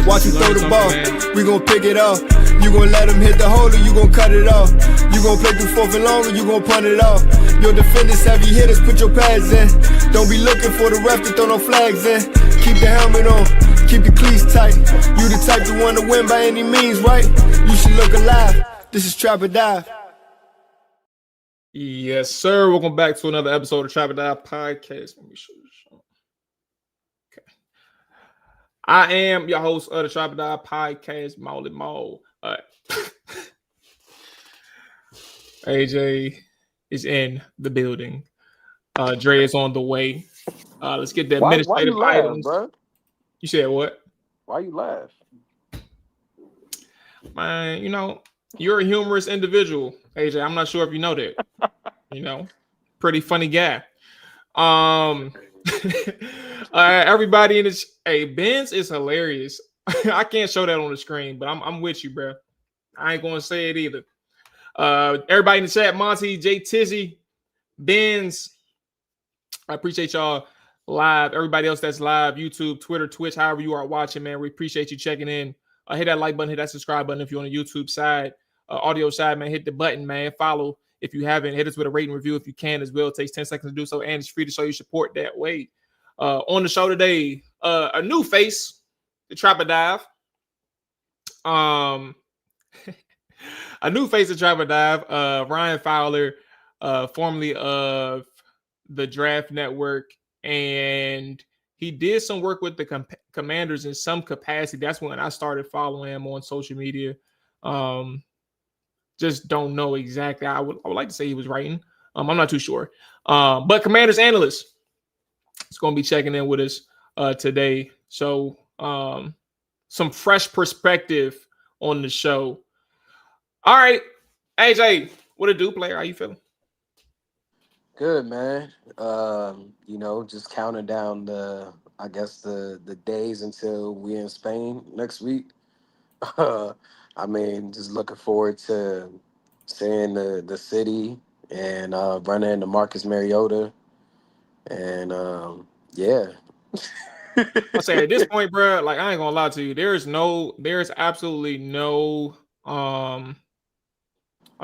Watch you throw the ball, we gon' pick it off. You gon' let him hit the hole or you gon' cut it off. You gon' play through fourth and long or you gon' punt it off. Your defenders, heavy hitters, put your pads in. Don't be looking for the ref to throw no flags in. Keep the helmet on, keep the cleats tight. You the type to want to win by any means, right? You should look alive. This is Trap or Dive. Yes, sir. Welcome back to another episode of Trap or Dive podcast. Let me show you. I am your host of the Trap or Dive podcast, Mual. AJ is in the building. Dre is on the way. Let's get the administrative items. Bro? You said what? Why you laugh? Man, you know, you're a humorous individual, AJ. I'm not sure if you know that. Pretty funny guy. Everybody in this, hey, Benz is hilarious. I can't show that on the screen, but I'm with you, bro. I ain't gonna say it either. Everybody in the chat, Monty, J Tizzy, Benz. I appreciate y'all live. Everybody else that's live, YouTube, Twitter, Twitch, however you are watching, man. We appreciate you checking in. Hit that like button, hit that subscribe button if you're on the YouTube side, audio side, man. Hit the button, man. Follow if you haven't. Hit us with a rating review if you can as well. It takes 10 seconds to do so, and it's free to show you support that way. On the show today, a new face, the Trap or Dive. A new face of Trap or Dive, Ryan Fowler, formerly of the Draft Network, and he did some work with the Commanders in some capacity. That's when I started following him on social media. Just don't know exactly. I would like to say he was writing. I'm not too sure. But Commanders analyst is going to be checking in with us today. So some fresh perspective on the show. All right, AJ, what it do, player? How you feeling? Good, man. Just counting down the days until we're in Spain next week. Just looking forward to seeing the city and running into Marcus Mariota. And yeah. I say at this point, bro, like I ain't gonna lie to you. There's absolutely no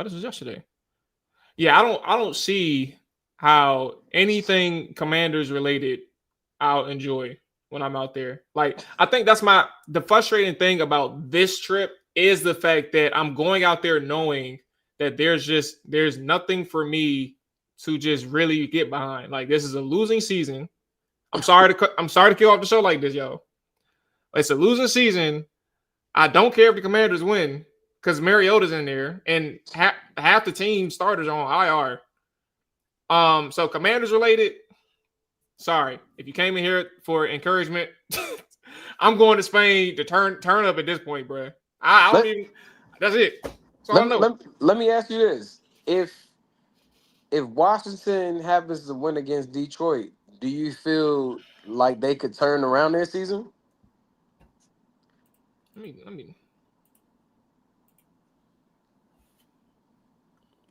this was yesterday. Yeah, I don't see how anything Commanders related I'll enjoy when I'm out there. Like, I think that's the frustrating thing about this trip is the fact that I'm going out there knowing that there's nothing for me to just really get behind. Like, this is a losing season. I'm sorry to kick off the show like this, yo. It's a losing season. I don't care if the Commanders win because Mariota's in there and half the team starters are on IR. So Commanders related. Sorry, if you came in here for encouragement, I'm going to Spain to turn up at this point, bro. I don't even. That's it. Let me ask you this: If Washington happens to win against Detroit, do you feel like they could turn around their season? Let me.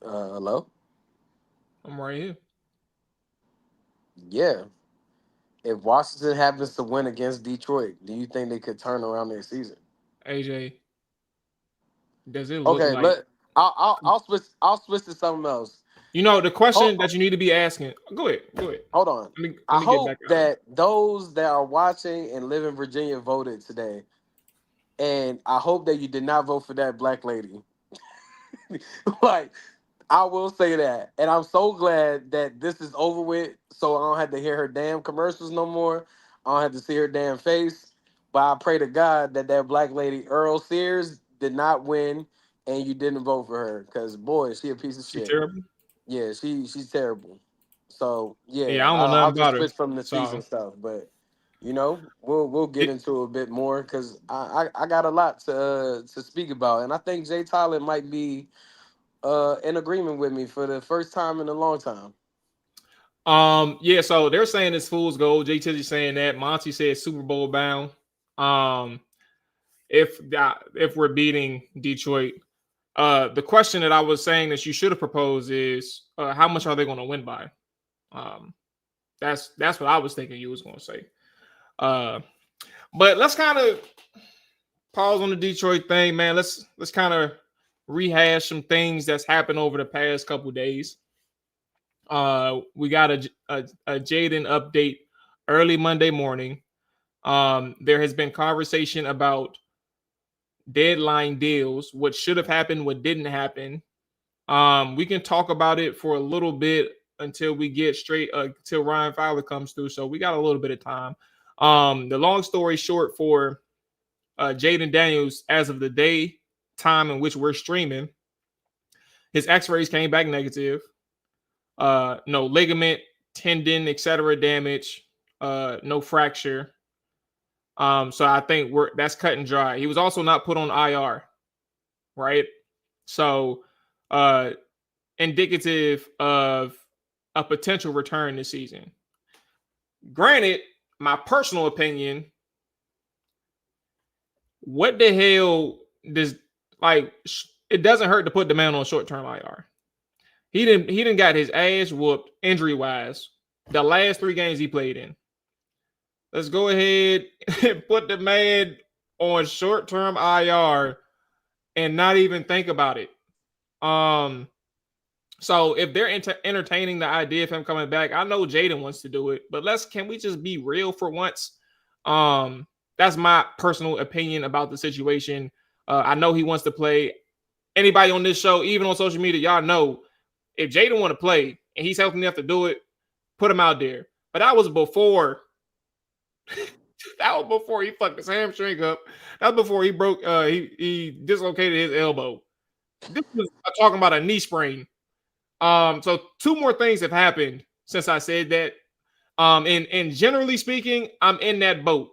Hello. I'm right here. Yeah. If Washington happens to win against Detroit, do you think they could turn around their season? AJ, does it look Okay, like I'll switch to something else. the Oh, question that you need to be asking? Go ahead. Go ahead. hold on. Let I me get back hope out of it. that those that are watching and live in Virginia voted today, and I hope that you did not vote for that black lady. Like, I will say that, and I'm so glad that this is over with, so I don't have to hear her damn commercials no more. I don't have to see her damn face. But I pray to God that that black lady Earl Sears did not win, and you didn't vote for her, because boy, she a piece of She shit. terrible. Yeah, she's terrible. So yeah, Yeah, I don't know I'll nothing just about her. switch from the season So stuff, but we'll get it, into a bit more because I got a lot to speak about, and I think Jay Tyler might be in agreement with me for the first time in a long time. yeah. So they're saying it's fool's gold. Jay Tizzy saying that. Monty said Super Bowl bound. Um, if we're beating Detroit, the question that I was saying that you should have proposed is how much are they going to win by? Um, that's what I was thinking you was going to say. Uh, but let's kind of pause on the Detroit thing, man. Let's kind of rehash some things that's happened over the past couple days. We got a Jayden update early Monday morning. There has been conversation about deadline deals, what should have happened, what didn't happen. We can talk about it for a little bit until we get straight until Ryan Fowler comes through. So we got a little bit of time. The long story short for Jayden Daniels, as of the day time in which we're streaming, his X-rays came back negative. No ligament, tendon, etc. damage. No fracture. So I think that's cut and dry. He was also not put on IR, right? So uh indicative of a potential return this season. Granted, my personal opinion, what the hell does like it doesn't hurt to put the man on short-term IR. He didn't got his ass whooped injury-wise the last 3 games he played in. Let's go ahead and put the man on short-term IR and not even think about it. So if they're entertaining the idea of him coming back, I know Jayden wants to do it, but can we just be real for once? That's my personal opinion about the situation. I know he wants to play. Anybody on this show, even on social media, y'all know if Jayden want to play and he's healthy enough to do it, put him out there. But that was before. That was before he fucked his hamstring up. That was before he broke. He dislocated his elbow. This was talking about a knee sprain. So 2 more things have happened since I said that. And generally speaking, I'm in that boat.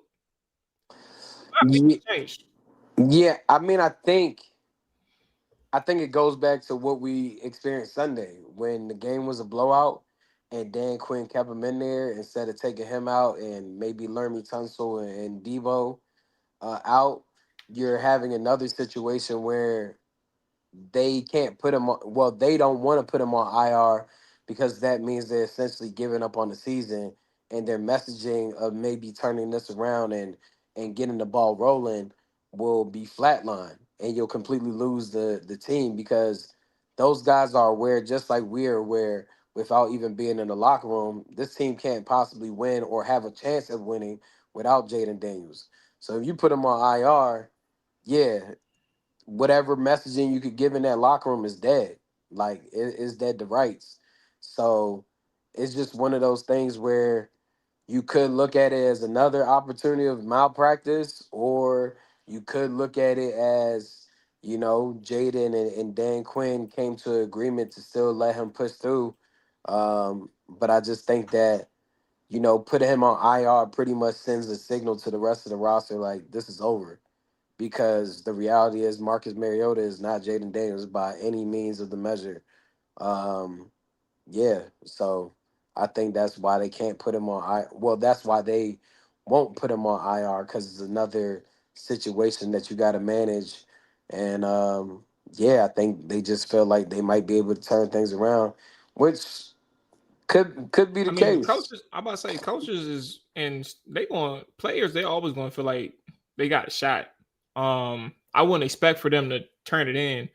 Ye- Nothing's changed. Yeah, I mean, I think it goes back to what we experienced Sunday when the game was a blowout and Dan Quinn kept him in there instead of taking him out and maybe Lermy Tunsil and Debo out. You're having another situation where they can't put him on. Well, they don't want to put him on IR because that means they're essentially giving up on the season, and their messaging of maybe turning this around and getting the ball rolling will be flatline, and you'll completely lose the team because those guys are aware, just like we're aware, without even being in the locker room, this team can't possibly win or have a chance of winning without Jayden Daniels. So if you put him on IR, yeah, whatever messaging you could give in that locker room is dead. Like it's dead to rights. So it's just one of those things where you could look at it as another opportunity of malpractice, or you could look at it as, Jaden and Dan Quinn came to agreement to still let him push through. But I just think that, putting him on IR pretty much sends a signal to the rest of the roster like this is over, because the reality is Marcus Mariota is not Jaden Daniels by any means of the measure. Um, yeah, so I think that's why they can't put him on Well, that's why they won't put him on IR, because it's another situation that you got to manage. And yeah, I think they just feel like they might be able to turn things around, which could be the I mean, case. coaches. I'm about to say coaches is and they want players. They always going to feel like they got a shot. I wouldn't expect for them to turn it in.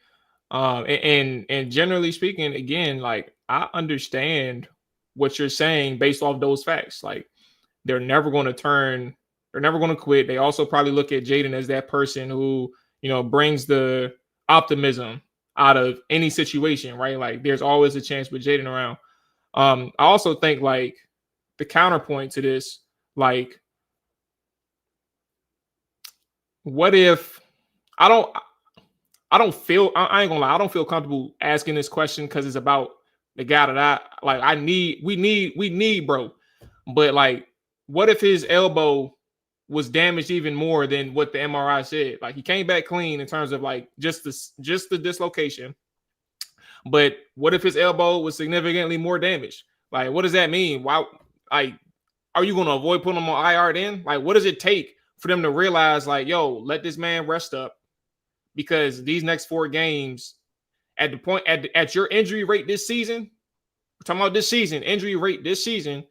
And generally speaking, again, like I understand what you're saying based off those facts. Like they're never going to turn. They're never going to quit. They also probably look at Jayden as that person who brings the optimism out of any situation, right? Like there's always a chance with Jayden around. I also think like the counterpoint to this, like, what if I don't I ain't gonna lie, I don't feel comfortable asking this question because it's about the guy that we need, bro. But like, what if his elbow was damaged even more than what the MRI said? Like he came back clean in terms of like just the dislocation. But what if his elbow was significantly more damaged? Like, what does that mean? Why like are you gonna avoid putting him on IR then? Like, what does it take for them to realize, like, yo, let this man rest up? Because these next 4 games, at the point at your injury rate this season, we're talking about this season, injury rate this season,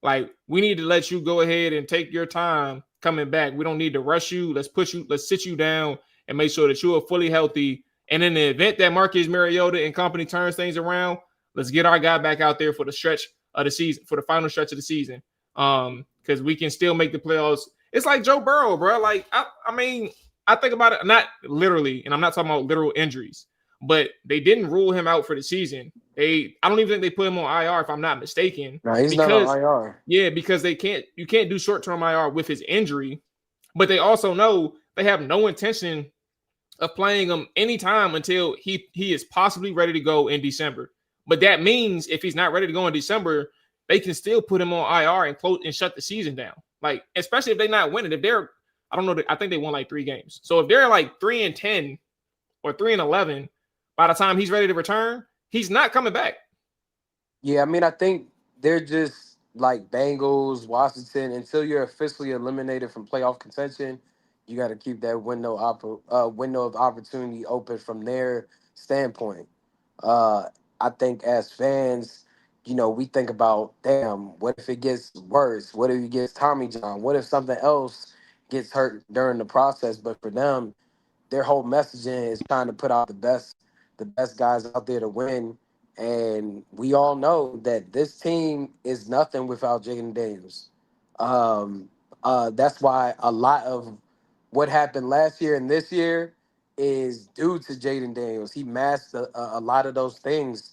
like we need to let you go ahead and take your time coming back. We don't need to rush you. Let's sit you down and make sure that you are fully healthy. And in the event that Marcus Mariota and company turns things around, let's get our guy back out there for the stretch of the season, for the final stretch of the season. Because we can still make the playoffs. It's like Joe Burrow, bro. Like, I mean, I think about it, not literally, and I'm not talking about literal injuries, but they didn't rule him out for the season. I don't even think they put him on IR, if I'm not mistaken. No, he's not Because on IR. yeah, because you can't do short-term IR with his injury, but they also know they have no intention of playing him anytime until he is possibly ready to go in December. But that means if he's not ready to go in December, they can still put him on IR and close and shut the season down. Like, especially if they're not winning. If they're, I don't know, I think they won like 3 games. So if they're like 3-10 or 3-11, by the time he's ready to return, he's not coming back. Yeah, I mean, I think they're just like Bengals, Washington. Until you're officially eliminated from playoff contention, you got to keep that window of opportunity open from their standpoint. Uh, I think as fans, we think about, damn, what if it gets worse? What if he gets Tommy John? What if something else gets hurt during the process? But for them, their whole messaging is trying to put out the best guys out there to win. And we all know that this team is nothing without Jayden Daniels. Um, that's why a lot of what happened last year and this year is due to Jayden Daniels. He masked a lot of those things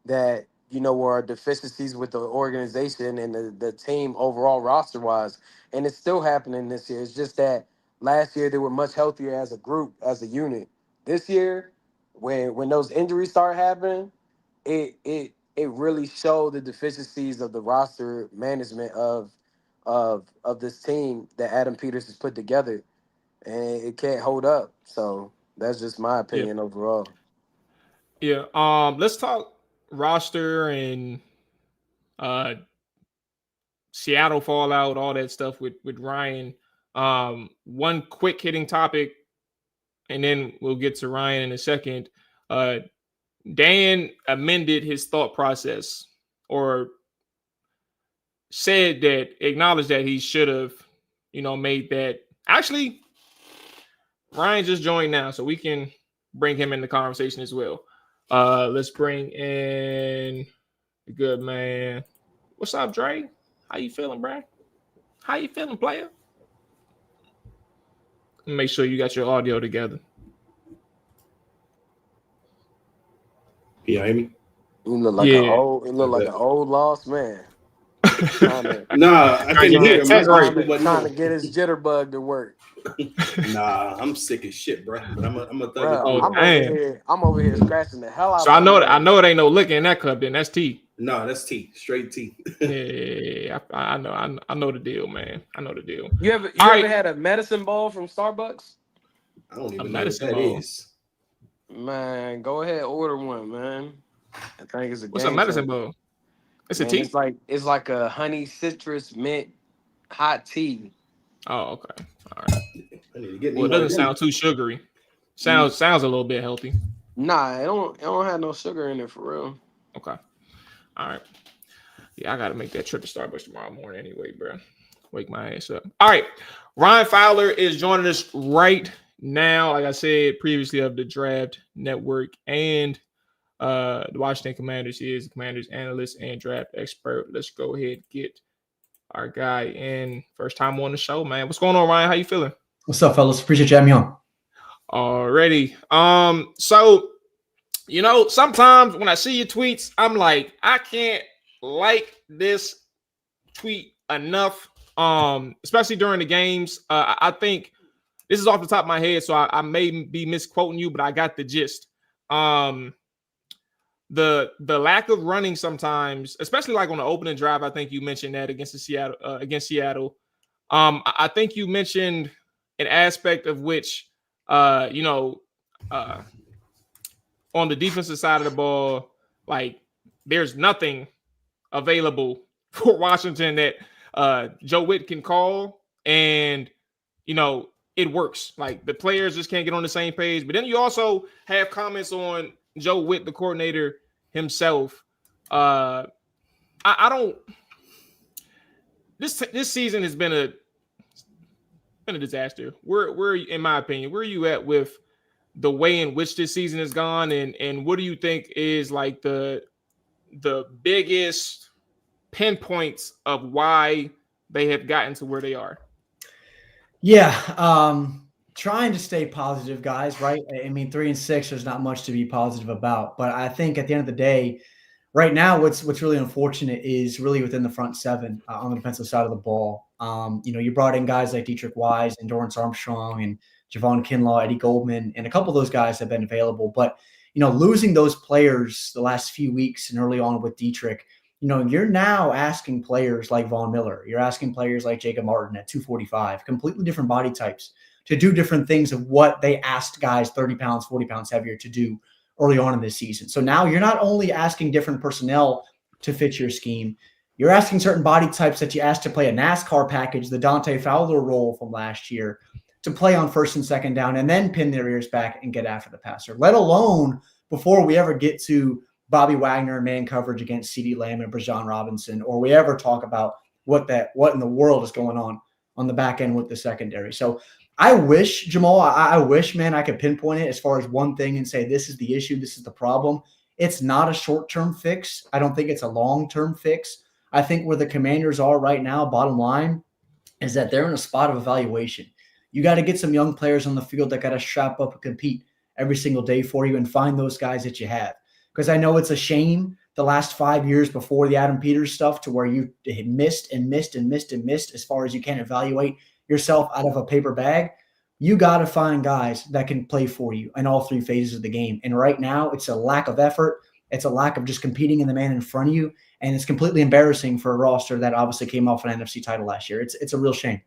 that were deficiencies with the organization and the team overall roster wise, and it's still happening this year. It's just that last year they were much healthier as a group, as a unit. This year, when those injuries start happening, it really showed the deficiencies of the roster management of this team that Adam Peters has put together, and it can't hold up. So that's just my Yeah. opinion overall. Yeah. Let's talk roster and uh Seattle fallout, all that stuff with Ryan. One quick hitting topic, and then we'll get to Ryan in a second. Dan amended his thought process, or acknowledged that he should have, made that. Actually, Ryan just joined now, so we can bring him in the conversation as well. Let's bring in the good man. What's up, Dre? How you feeling, bro? How you feeling, player? Make sure you got your audio together. Can you hear me? Yeah. You look like an old lost man. Nah, I Trying can to hear get him. that tech right. Trying to get his jitterbug to work. Nah, I'm sick as shit, bro. But I'm a thug. Bro, Oh, damn. I'm over here scratching the hell out So of I know my leg. it ain't no liquor in that cup. Then that's tea. No, that's tea, straight tea. Yeah, I know the deal, man. I know the deal. You ever had a medicine ball from Starbucks? I don't even know what medicine that ball. is. Man, go ahead, order one, man. I think it's a What's a game medicine changer. ball? It's a Man, tea. it's like a honey citrus mint hot tea. Oh, okay. All right. I need to get me Well, it one doesn't of them. sound too sugary. Sounds a little bit healthy. Nah, it don't have no sugar in it for real. Okay. All right. Yeah, I got to make that trip to Starbucks tomorrow morning anyway, bro. Wake my ass up. All right. Ryan Fowler is joining us right now, like I said previously, of the Draft Network and the Washington Commanders. He is the Commanders analyst and draft expert. Let's go ahead and get our guy in. First time on the show, man. What's going on, Ryan? How you feeling? What's up, fellas? Appreciate you having me on. Already. So, sometimes when I see your tweets, I'm like, I can't like this tweet enough. Especially during the games. I think this is off the top of my head, so I may be misquoting you, but I got the gist. The lack of running sometimes, especially like on the opening drive, I think you mentioned that against Seattle. I think you mentioned an aspect of which, on the defensive side of the ball, like there's nothing available for Washington that Joe Witt can call, and it works. Like the players just can't get on the same page. But then you also have comments on Joe Witt, the coordinator himself. I don't. This season has been a disaster. Where in my opinion, where are you at with the way in which this season has gone, and what do you think is like the biggest pinpoints of why they have gotten to where they are? Yeah, trying to stay positive, guys, right? I mean, 3-6, there's not much to be positive about. But I think at the end of the day, right now, what's really unfortunate is really within the front seven on the defensive side of the ball. You brought in guys like Dietrich Wise and Dorrance Armstrong and Javon Kinlaw, Eddie Goldman, and a couple of those guys have been available. But, losing those players the last few weeks and early on with Dietrich, you're now asking players like Von Miller. You're asking players like Jacob Martin at 245, completely different body types, to do different things of what they asked guys 30 pounds, 40 pounds heavier to do early on in this season. So now you're not only asking different personnel to fit your scheme, you're asking certain body types that you asked to play a NASCAR package, the Dante Fowler role from last year, to play on first and second down and then pin their ears back and get after the passer, let alone before we ever get to Bobby Wagner man coverage against CeeDee Lamb and Bijan Robinson, or we ever talk about what in the world is going on the back end with the secondary. So I wish, Jamal, I wish, man, I could pinpoint it as far as one thing and say this is the issue, this is the problem. It's not a short-term fix. I don't think it's a long-term fix. I think where the Commanders are right now, bottom line, is that they're in a spot of evaluation. You got to get some young players on the field that got to strap up and compete every single day for you and find those guys that you have. Because I know it's a shame the last 5 years before the Adam Peters stuff to where you missed as far as you can evaluate yourself out of a paper bag. You got to find guys that can play for you in all three phases of the game. And right now it's a lack of effort. It's a lack of just competing in the man in front of you. And it's completely embarrassing for a roster that obviously came off an NFC title last year. It's a real shame.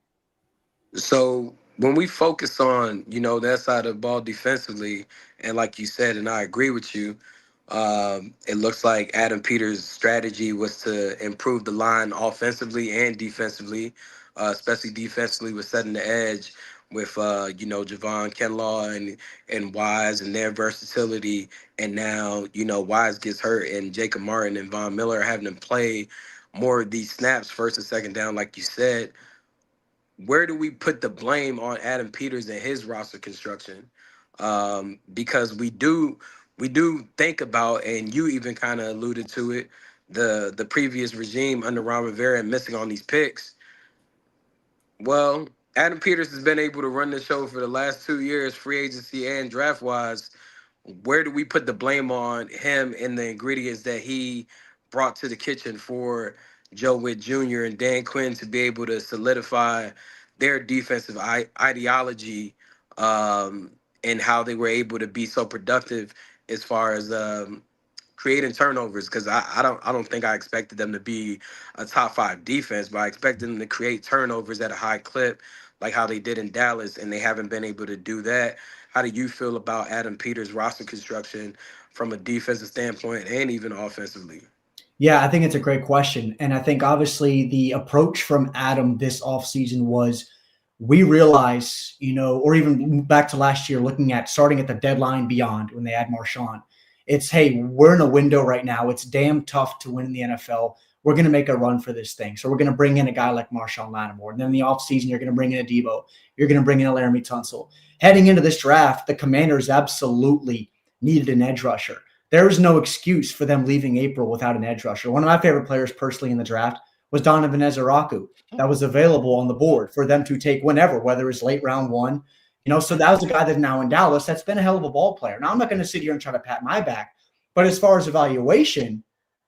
So when we focus on, that side of the ball defensively, and like you said, and I agree with you, it looks like Adam Peters' strategy was to improve the line offensively and defensively, especially defensively with setting the edge with, Javon Kinlaw and Wise and their versatility. And now, Wise gets hurt and Jacob Martin and Von Miller are having to play more of these snaps first and second down, like you said. Where do we put the blame on Adam Peters and his roster construction? Because we do think about, and you even kind of alluded to it, the previous regime under Ron Rivera and missing on these picks. Well, Adam Peters has been able to run the show for the last 2 years, free agency and draft wise. Where do we put the blame on him and the ingredients that he brought to the kitchen for Joe Witt Jr. and Dan Quinn to be able to solidify their defensive ideology, and how they were able to be so productive as far as creating turnovers? Because I don't think I expected them to be a top 5 defense, but I expected them to create turnovers at a high clip, like how they did in Dallas, and they haven't been able to do that. How do you feel about Adam Peters' roster construction from a defensive standpoint and even offensively? Yeah, I think it's a great question. And I think obviously the approach from Adam this offseason was we realize, or even back to last year, looking at starting at the deadline beyond when they add Marshawn, it's, hey, we're in a window right now. It's damn tough to win in the NFL. We're going to make a run for this thing. So we're going to bring in a guy like Marshawn Lattimore. And then in the offseason, you're going to bring in a Debo. You're going to bring in a Laramie Tunsil. Heading into this draft, the Commanders absolutely needed an edge rusher. There was no excuse for them leaving April without an edge rusher. One of my favorite players personally in the draft was Donovan Ezeraku. That was available on the board for them to take whenever, whether it's late round 1. So that was a guy that's now in Dallas that's been a hell of a ball player. Now, I'm not going to sit here and try to pat my back, but as far as evaluation,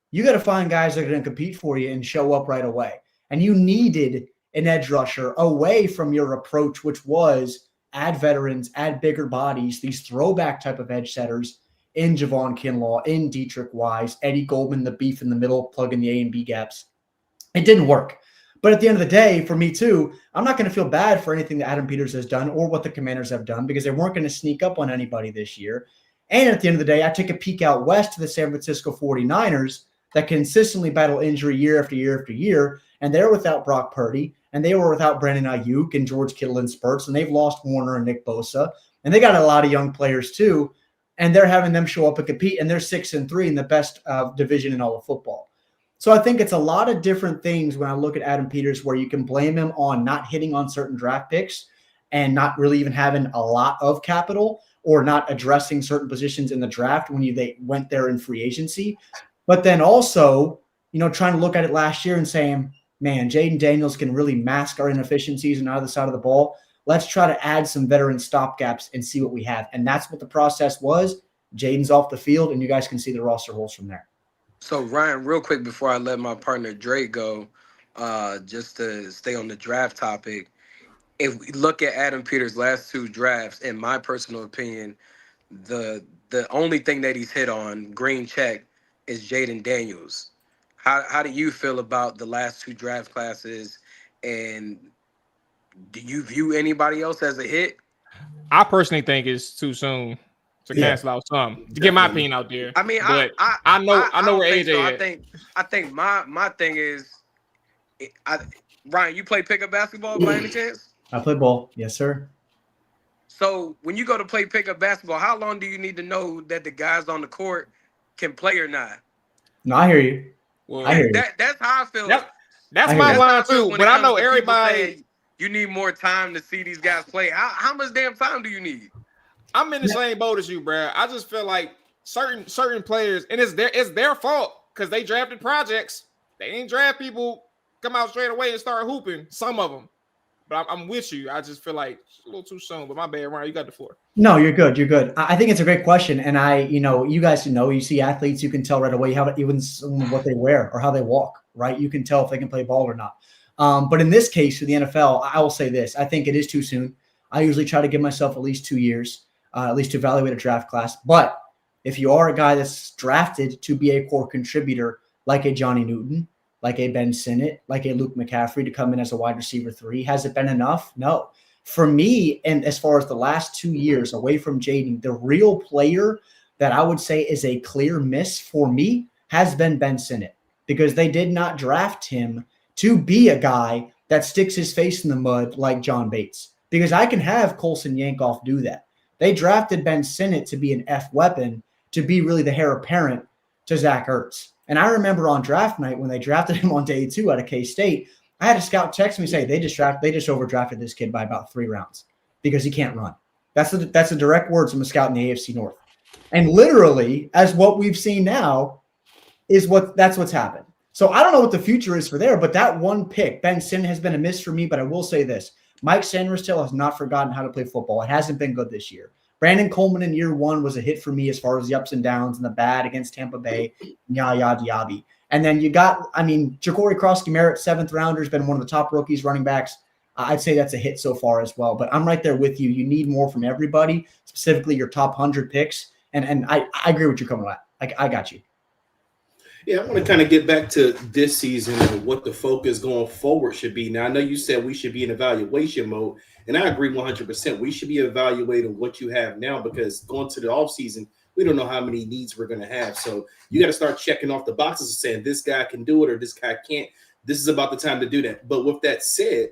you got to find guys that are going to compete for you and show up right away. And you needed an edge rusher away from your approach, which was add veterans, add bigger bodies, these throwback type of edge setters in Javon Kinlaw, in Dietrich Wise, Eddie Goldman, the beef in the middle, plugging the A and B gaps. It didn't work. But at the end of the day, for me too, I'm not going to feel bad for anything that Adam Peters has done or what the Commanders have done because they weren't going to sneak up on anybody this year. And at the end of the day, I take a peek out west to the San Francisco 49ers that consistently battle injury year after year after year. And they're without Brock Purdy, and they were without Brandon Ayuk and George Kittle in spurts, and they've lost Warner and Nick Bosa. And they got a lot of young players too, and they're having them show up and compete, and they're 6-3 in the best division in all of football. So I think it's a lot of different things when I look at Adam Peters where you can blame him on not hitting on certain draft picks and not really even having a lot of capital or not addressing certain positions in the draft when they went there in free agency. But then also, trying to look at it last year and saying, man, Jayden Daniels can really mask our inefficiencies on either side of the ball. Let's try to add some veteran stopgaps and see what we have. And that's what the process was. Jayden's off the field, and you guys can see the roster holes from there. So, Ryan, real quick before I let my partner Dre go, just to stay on the draft topic, if we look at Adam Peters' last 2 drafts, in my personal opinion, the only thing that he's hit on, green check, is Jayden Daniels. How do you feel about the last 2 draft classes, and do you view anybody else as a hit? I personally think it's too soon to cancel out some. To get my opinion out there. I mean, but I know where AJ so. is. I think my thing is, Ryan, you play pickup basketball by any chance? I play ball, yes, sir. So when you go to play pickup basketball, how long do you need to know that the guys on the court can play or not? No, I hear you. Well, I hear you. That's how I feel. That's my line too. But I know everybody. You need more time to see these guys play. How much damn time do you need? I'm in the same boat as you, bro. I just feel like certain players, and it's their fault because they drafted projects. They ain't draft people come out straight away and start hooping. Some of them, but I'm with you. I just feel like it's a little too soon. But my bad, Ryan. You got the floor. No, you're good. You're good. I think it's a great question, and you guys know, you see athletes, you can tell right away how even what they wear or how they walk. Right, you can tell if they can play ball or not. But in this case, for the NFL, I will say this: I think it is too soon. I usually try to give myself at least 2 years. At least to evaluate a draft class. But if you are a guy that's drafted to be a core contributor, like a Johnny Newton, like a Ben Sinnott, like a Luke McCaffrey to come in as a wide receiver 3, has it been enough? No. For me, and as far as the last 2 years away from Jayden, the real player that I would say is a clear miss for me has been Ben Sinnott, because they did not draft him to be a guy that sticks his face in the mud like John Bates, because I can have Colson Yankoff do that. They drafted Ben Sinnott to be an F weapon, to be really the heir apparent to Zach Ertz. And I remember on draft night when they drafted him on day 2 out of K-State, I had a scout text me say they just overdrafted this kid by about 3 rounds because he can't run. That's the direct words from a scout in the AFC North. And literally, as what we've seen now, that's what's happened. So I don't know what the future is for there, but that one pick, Ben Sinnott, has been a miss for me. But I will say this: Mike Sanders-Taylor has not forgotten how to play football. It hasn't been good this year. Brandon Coleman in year 1 was a hit for me as far as the ups and downs and the bad against Tampa Bay, Yaya Diaby. And then you got, Ja'Cory Krosky-Merritt, 7th rounder, has been one of the top rookies, running backs. I'd say that's a hit so far as well. But I'm right there with you. You need more from everybody, specifically your top 100 picks. And I agree with you coming at. I got you. Yeah, I want to kind of get back to this season and what the focus going forward should be. Now, I know you said we should be in evaluation mode, and I agree 100%. We should be evaluating what you have now, because going to the offseason, we don't know how many needs we're going to have. So you got to start checking off the boxes and saying this guy can do it or this guy can't. This is about the time to do that. But with that said,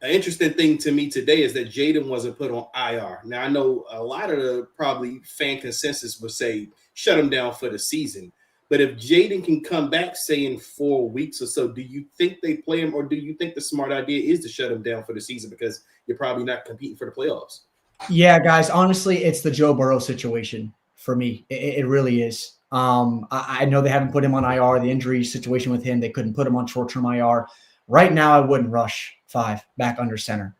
An interesting thing to me today is that Jayden wasn't put on IR. Now, I know a lot of the probably fan consensus would say shut him down for the season. But if Jayden can come back, say in 4 weeks or so, do you think they play him, or do you think the smart idea is to shut him down for the season because you're probably not competing for the playoffs? Yeah, guys, honestly, it's the Joe Burrow situation for me. It really is. I know they haven't put him on IR. The injury situation with him, they couldn't put him on short-term IR. Right now, I wouldn't rush 5 back under center.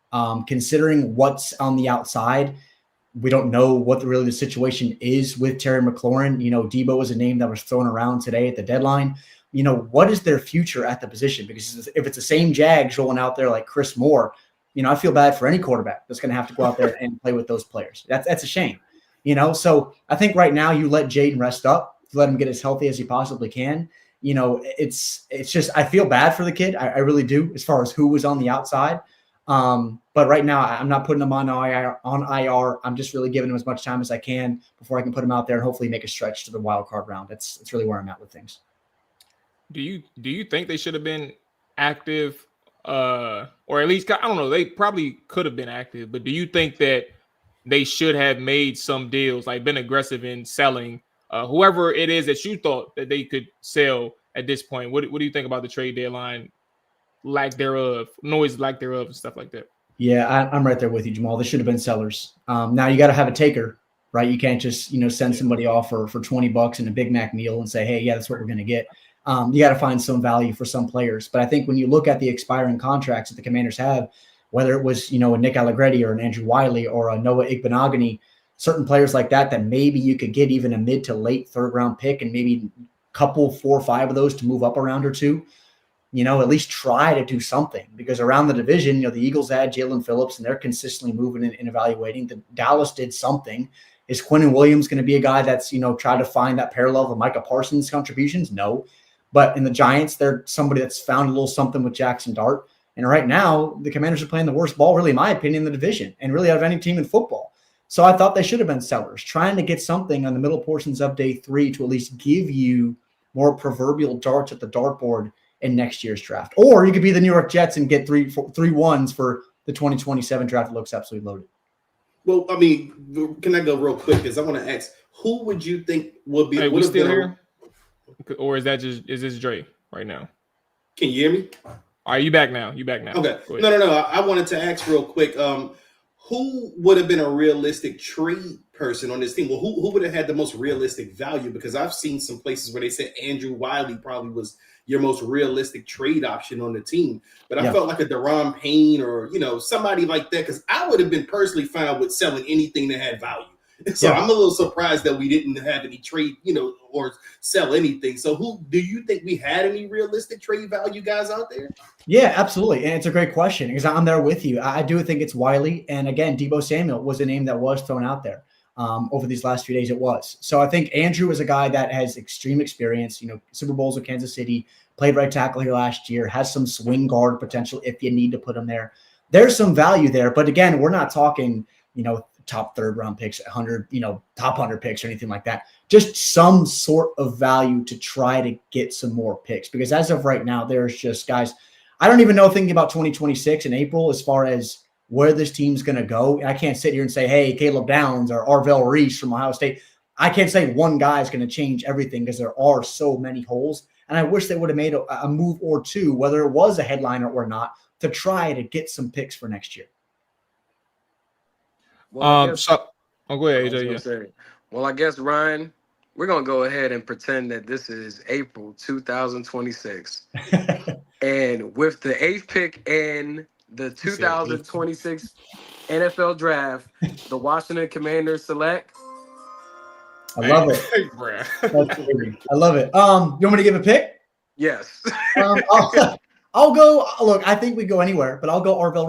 Considering what's on the outside, we don't know what really the situation is with Terry McLaurin. You know, Debo was a name that was thrown around today at the deadline. You know, what is their future at the position? Because if it's the same Jags rolling out there like Chris Moore, you know, I feel bad for any quarterback that's going to have to go out there and play with those players. That's a shame, you know? So I think right now you let Jayden rest up, let him get as healthy as he possibly can. You know, it's just, I feel bad for the kid. I really do, as far as who was on the outside. But right now I'm not putting him on IR. I'm just really giving him as much time as I can before I can put him out there and hopefully make a stretch to the wild card round. That's really where I'm at with things. Do you think they should have been active? Or at least, I don't know, they probably could have been active, but do you think that they should have made some deals, like been aggressive in selling whoever it is that you thought that they could sell at this point? What do you think about the trade deadline, lack thereof, and stuff like that? Yeah, I'm right there with you, Jamal. They should have been sellers. Now you got to have a taker, right? You can't just, you know, send somebody off for $20 and a Big Mac meal and say, hey, yeah, that's what we're going to get. You got to find some value for some players. But I think when you look at the expiring contracts that the Commanders have, whether it was, you know, a Nick Allegretti or an Andrew Wiley or a Noah Igbenogany, certain players like that maybe you could get even a mid to late 3rd round pick and maybe a couple, 4 or 5 of those to move up a round or 2, you know, at least try to do something, because around the division, you know, the Eagles had Jalen Phillips and they're consistently moving and evaluating. The Dallas did something. Is Quinn Williams going to be a guy that's, you know, try to find that parallel of Micah Parsons' contributions? No. But in the Giants, they're somebody that's found a little something with Jackson Dart. And right now, the Commanders are playing the worst ball, really, in my opinion, in the division and really out of any team in football. So I thought they should have been sellers, trying to get something on the middle portions of day 3 to at least give you more proverbial darts at the dartboard in next year's draft. Or you could be the New York Jets and get 3 ones for the 2027 draft that looks absolutely loaded. Well, I mean, can I go real quick? Because I want to ask, who would you think would be? Hey, would we have still been here? Or is this Dre right now? Can you hear me? All right, you back now. Okay. No. I wanted to ask real quick. Who would have been a realistic trade person on this team? Well, who would have had the most realistic value? Because I've seen some places where they said Andrew Wiley probably was your most realistic trade option on the team. But I felt like a Deron Payne or, you know, somebody like that, because I would have been personally fine with selling anything that had value. So I'm a little surprised that we didn't have any trade, you know, or sell anything. So who do you think we had any realistic trade value guys out there? Yeah, absolutely. And it's a great question because I'm there with you. I do think it's Wiley. And again, Debo Samuel was a name that was thrown out there over these last few days. It was. So I think Andrew is a guy that has extreme experience, you know, Super Bowls with Kansas City, played right tackle here last year, has some swing guard potential if you need to put him there. There's some value there. But again, we're not talking, you know, top 3rd round picks, 100, you know, top 100 picks or anything like that. Just some sort of value to try to get some more picks. Because as of right now, there's just guys, I don't even know thinking about 2026 in April as far as where this team's going to go. I can't sit here and say, hey, Caleb Downs or Arvell Reese from Ohio State. I can't say one guy is going to change everything because there are so many holes. And I wish they would have made a move or two, whether it was a headliner or not, to try to get some picks for next year. Well, go ahead, AJ. Well, I guess, Ryan, we're going to go ahead and pretend that this is April 2026. And with the 8th pick in the 2026 NFL Draft, the Washington Commanders select. I love it. I love it. You want me to give a pick? Yes. I'll go. Look, I think we go anywhere, but I'll go Arvell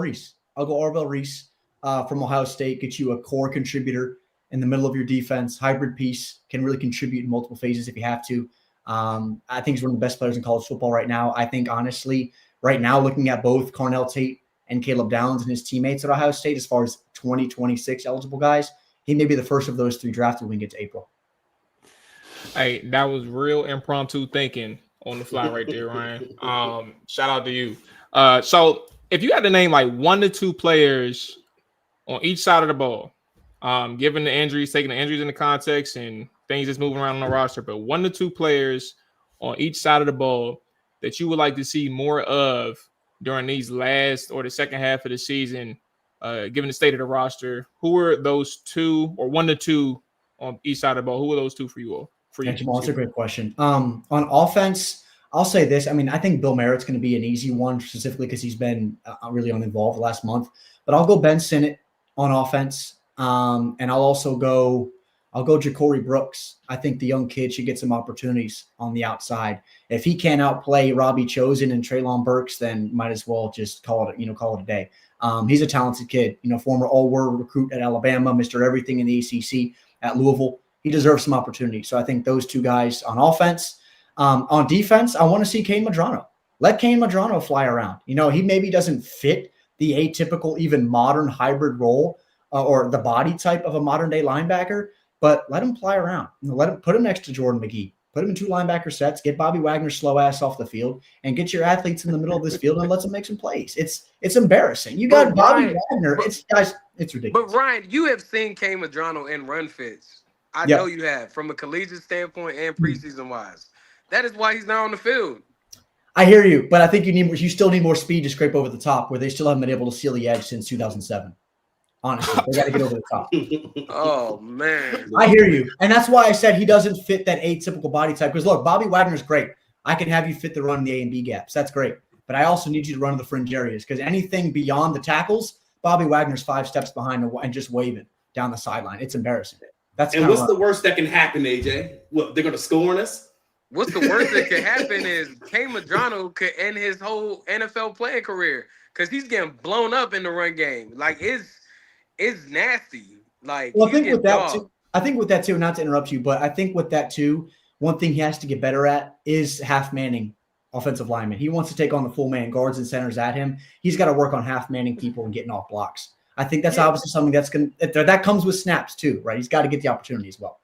Reese. From Ohio State, get you a core contributor in the middle of your defense, hybrid piece, can really contribute in multiple phases if you have to. I think he's one of the best players in college football right now. I think, honestly, right now, looking at both Carnell Tate and Caleb Downs and his teammates at Ohio State, as far as 2026 eligible guys, he may be the first of those 3 drafted when we get to April. Hey, that was real impromptu thinking on the fly right there, Ryan. Shout out to you. So if you had to name like 1 to 2 players on each side of the ball, given the injuries, taking the injuries into context and things that's moving around on the roster, but 1 to 2 players on each side of the ball that you would like to see more of during these last or the second half of the season, given the state of the roster, who are those 2 or 1 to 2 on each side of the ball? Who are those 2 for you all? Jamal, that's a great question. On offense, I'll say this. I mean, I think Bill Merritt's going to be an easy one, specifically because he's been really uninvolved the last month. But I'll go Ben Sinnott on offense, and I'll also go Ja'Cory Brooks. I think the young kid should get some opportunities on the outside. If he can't outplay Robbie Chosen and Treylon Burks, then might as well just call it a day. He's a talented kid, former all-world recruit at Alabama, Mr. Everything in the ACC at Louisville. He deserves some opportunity. So I think those 2 guys on offense. On defense, I want to see Kane Madrano. Let Kane Madrano fly around. He maybe doesn't fit the atypical, even modern hybrid role or the body type of a modern-day linebacker, but let him fly around. Put him next to Jordan McGee. Put him in 2 linebacker sets. Get Bobby Wagner's slow ass off the field, and get your athletes in the middle of this field and let them make some plays. It's embarrassing. You got Bobby Wagner. It's ridiculous. But Ryan, you have seen Kane Madrano in run fits. I know you have, from a collegiate standpoint and preseason wise. That is why he's not on the field. I hear you, but I think you still need more speed to scrape over the top, where they still haven't been able to seal the edge since 2007. Honestly, they got to get over the top. Oh, man. I hear you. And that's why I said he doesn't fit that atypical body type. Because, look, Bobby Wagner's great. I can have you fit the run in the A and B gaps. That's great. But I also need you to run in the fringe areas, because anything beyond the tackles, Bobby Wagner's 5 steps behind and just waving down the sideline. It's embarrassing. And what's the worst that can happen, AJ? What, they're going to score on us? What's the worst that could happen is Kane Madrano could end his whole NFL playing career, because he's getting blown up in the run game. Like, it's nasty. Like, well, I think with that too, not to interrupt you, but I think with that too, one thing he has to get better at is half manning offensive linemen. He wants to take on the full man guards and centers at him. He's got to work on half manning people and getting off blocks. I think that's obviously something that comes with snaps too, right? He's got to get the opportunity as well.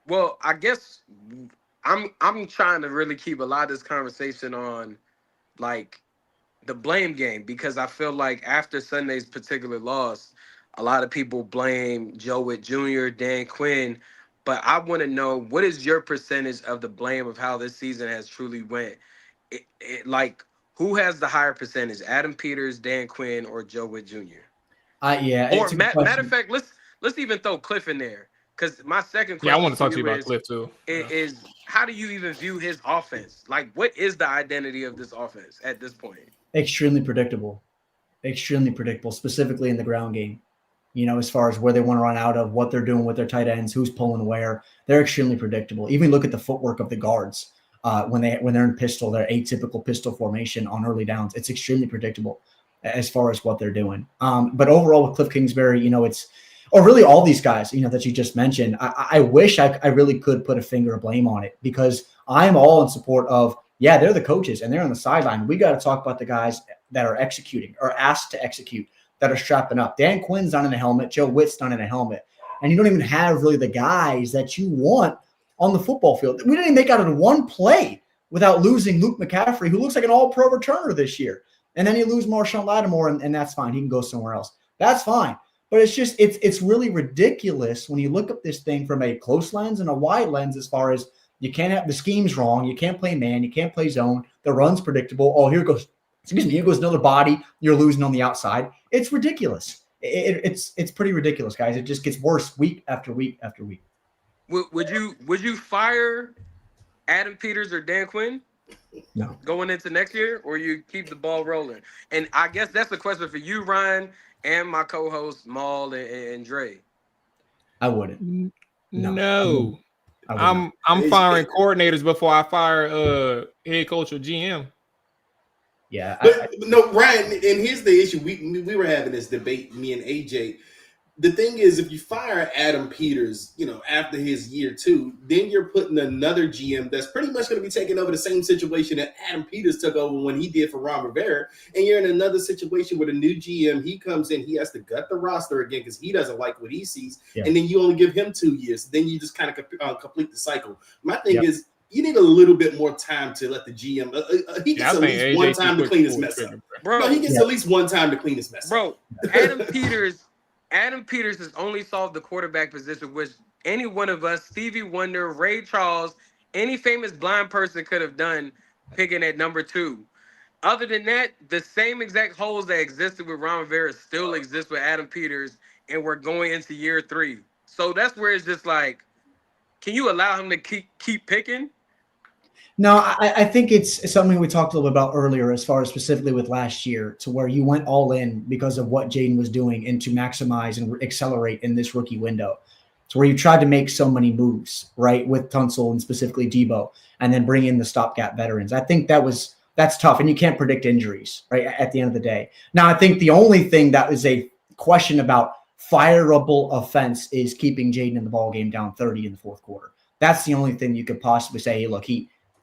Well, I guess I'm trying to really keep a lot of this conversation on like the blame game, because I feel like after Sunday's particular loss, a lot of people blame Joe Witt Jr., Dan Quinn, but I want to know, what is your percentage of the blame of how this season has truly went? Like, who has the higher percentage, Adam Peters, Dan Quinn, or Joe Witt Jr.? Or matter of fact, let's even throw Cliff in there, because my second question. Yeah, I want to talk to you about Cliff too. Is how do you even view his offense? Like, what is the identity of this offense at this point? Extremely predictable, specifically in the ground game. As far as where they want to run out of, what they're doing with their tight ends, who's pulling where, they're extremely predictable. Even look at the footwork of the guards when they're in pistol, their atypical pistol formation on early downs. It's extremely predictable as far as what they're doing. But overall with Cliff Kingsbury, or really all these guys, that you just mentioned, I wish I really could put a finger of blame on it, because I'm all in support of, they're the coaches and they're on the sideline. We got to talk about the guys that are executing or asked to execute, that are strapping up. Dan Quinn's not in a helmet. Joe Witt's not in a helmet. And you don't even have really the guys that you want on the football field. We didn't even make out of one play without losing Luke McCaffrey, who looks like an all-pro returner this year. And then you lose Marshawn Lattimore, and that's fine. He can go somewhere else. That's fine. But it's really ridiculous when you look at this thing from a close lens and a wide lens, as far as you can't have the scheme's wrong. You can't play man. You can't play zone. The run's predictable. Oh, here goes another body. You're losing on the outside. It's ridiculous. It's pretty ridiculous, guys. It just gets worse week after week after week. Would you fire Adam Peters or Dan Quinn? No. Going into next year, or you keep the ball rolling? And I guess that's a question for you, Ryan, and my co-host Mual and Dre. I wouldn't. No. I'm firing coordinators before I fire head coach or GM. Yeah, but no, Ryan. And here's the issue: we were having this debate, me and AJ. The thing is, if you fire Adam Peters, after his year 2, then you're putting another GM that's pretty much going to be taking over the same situation that Adam Peters took over when he did for Ron Rivera. And you're in another situation with a new GM. He comes in, he has to gut the roster again because he doesn't like what he sees. Yeah. And then you only give him 2 years. Then you just kind of complete the cycle. My thing is, you need a little bit more time to let the GM. He gets at least one time to clean his mess up. Bro, he gets at least one time to clean his mess up. Bro, Adam Peters has only solved the quarterback position, which any one of us, Stevie Wonder, Ray Charles, any famous blind person could have done, picking at number 2. Other than that, the same exact holes that existed with Ron Rivera still exist with Adam Peters, and we're going into year 3. So that's where it's just like, can you allow him to keep picking? No, I think it's something we talked a little bit about earlier, as far as specifically with last year, to where you went all in because of what Jayden was doing and to maximize and accelerate in this rookie window. So where you tried to make so many moves, right, with Tunsil and specifically Debo, and then bring in the stopgap veterans. I think that's tough, and you can't predict injuries, right, at the end of the day. Now, I think the only thing that is a question about fireable offense is keeping Jayden in the ball game down 30 in the fourth quarter. That's the only thing you could possibly say, hey, look,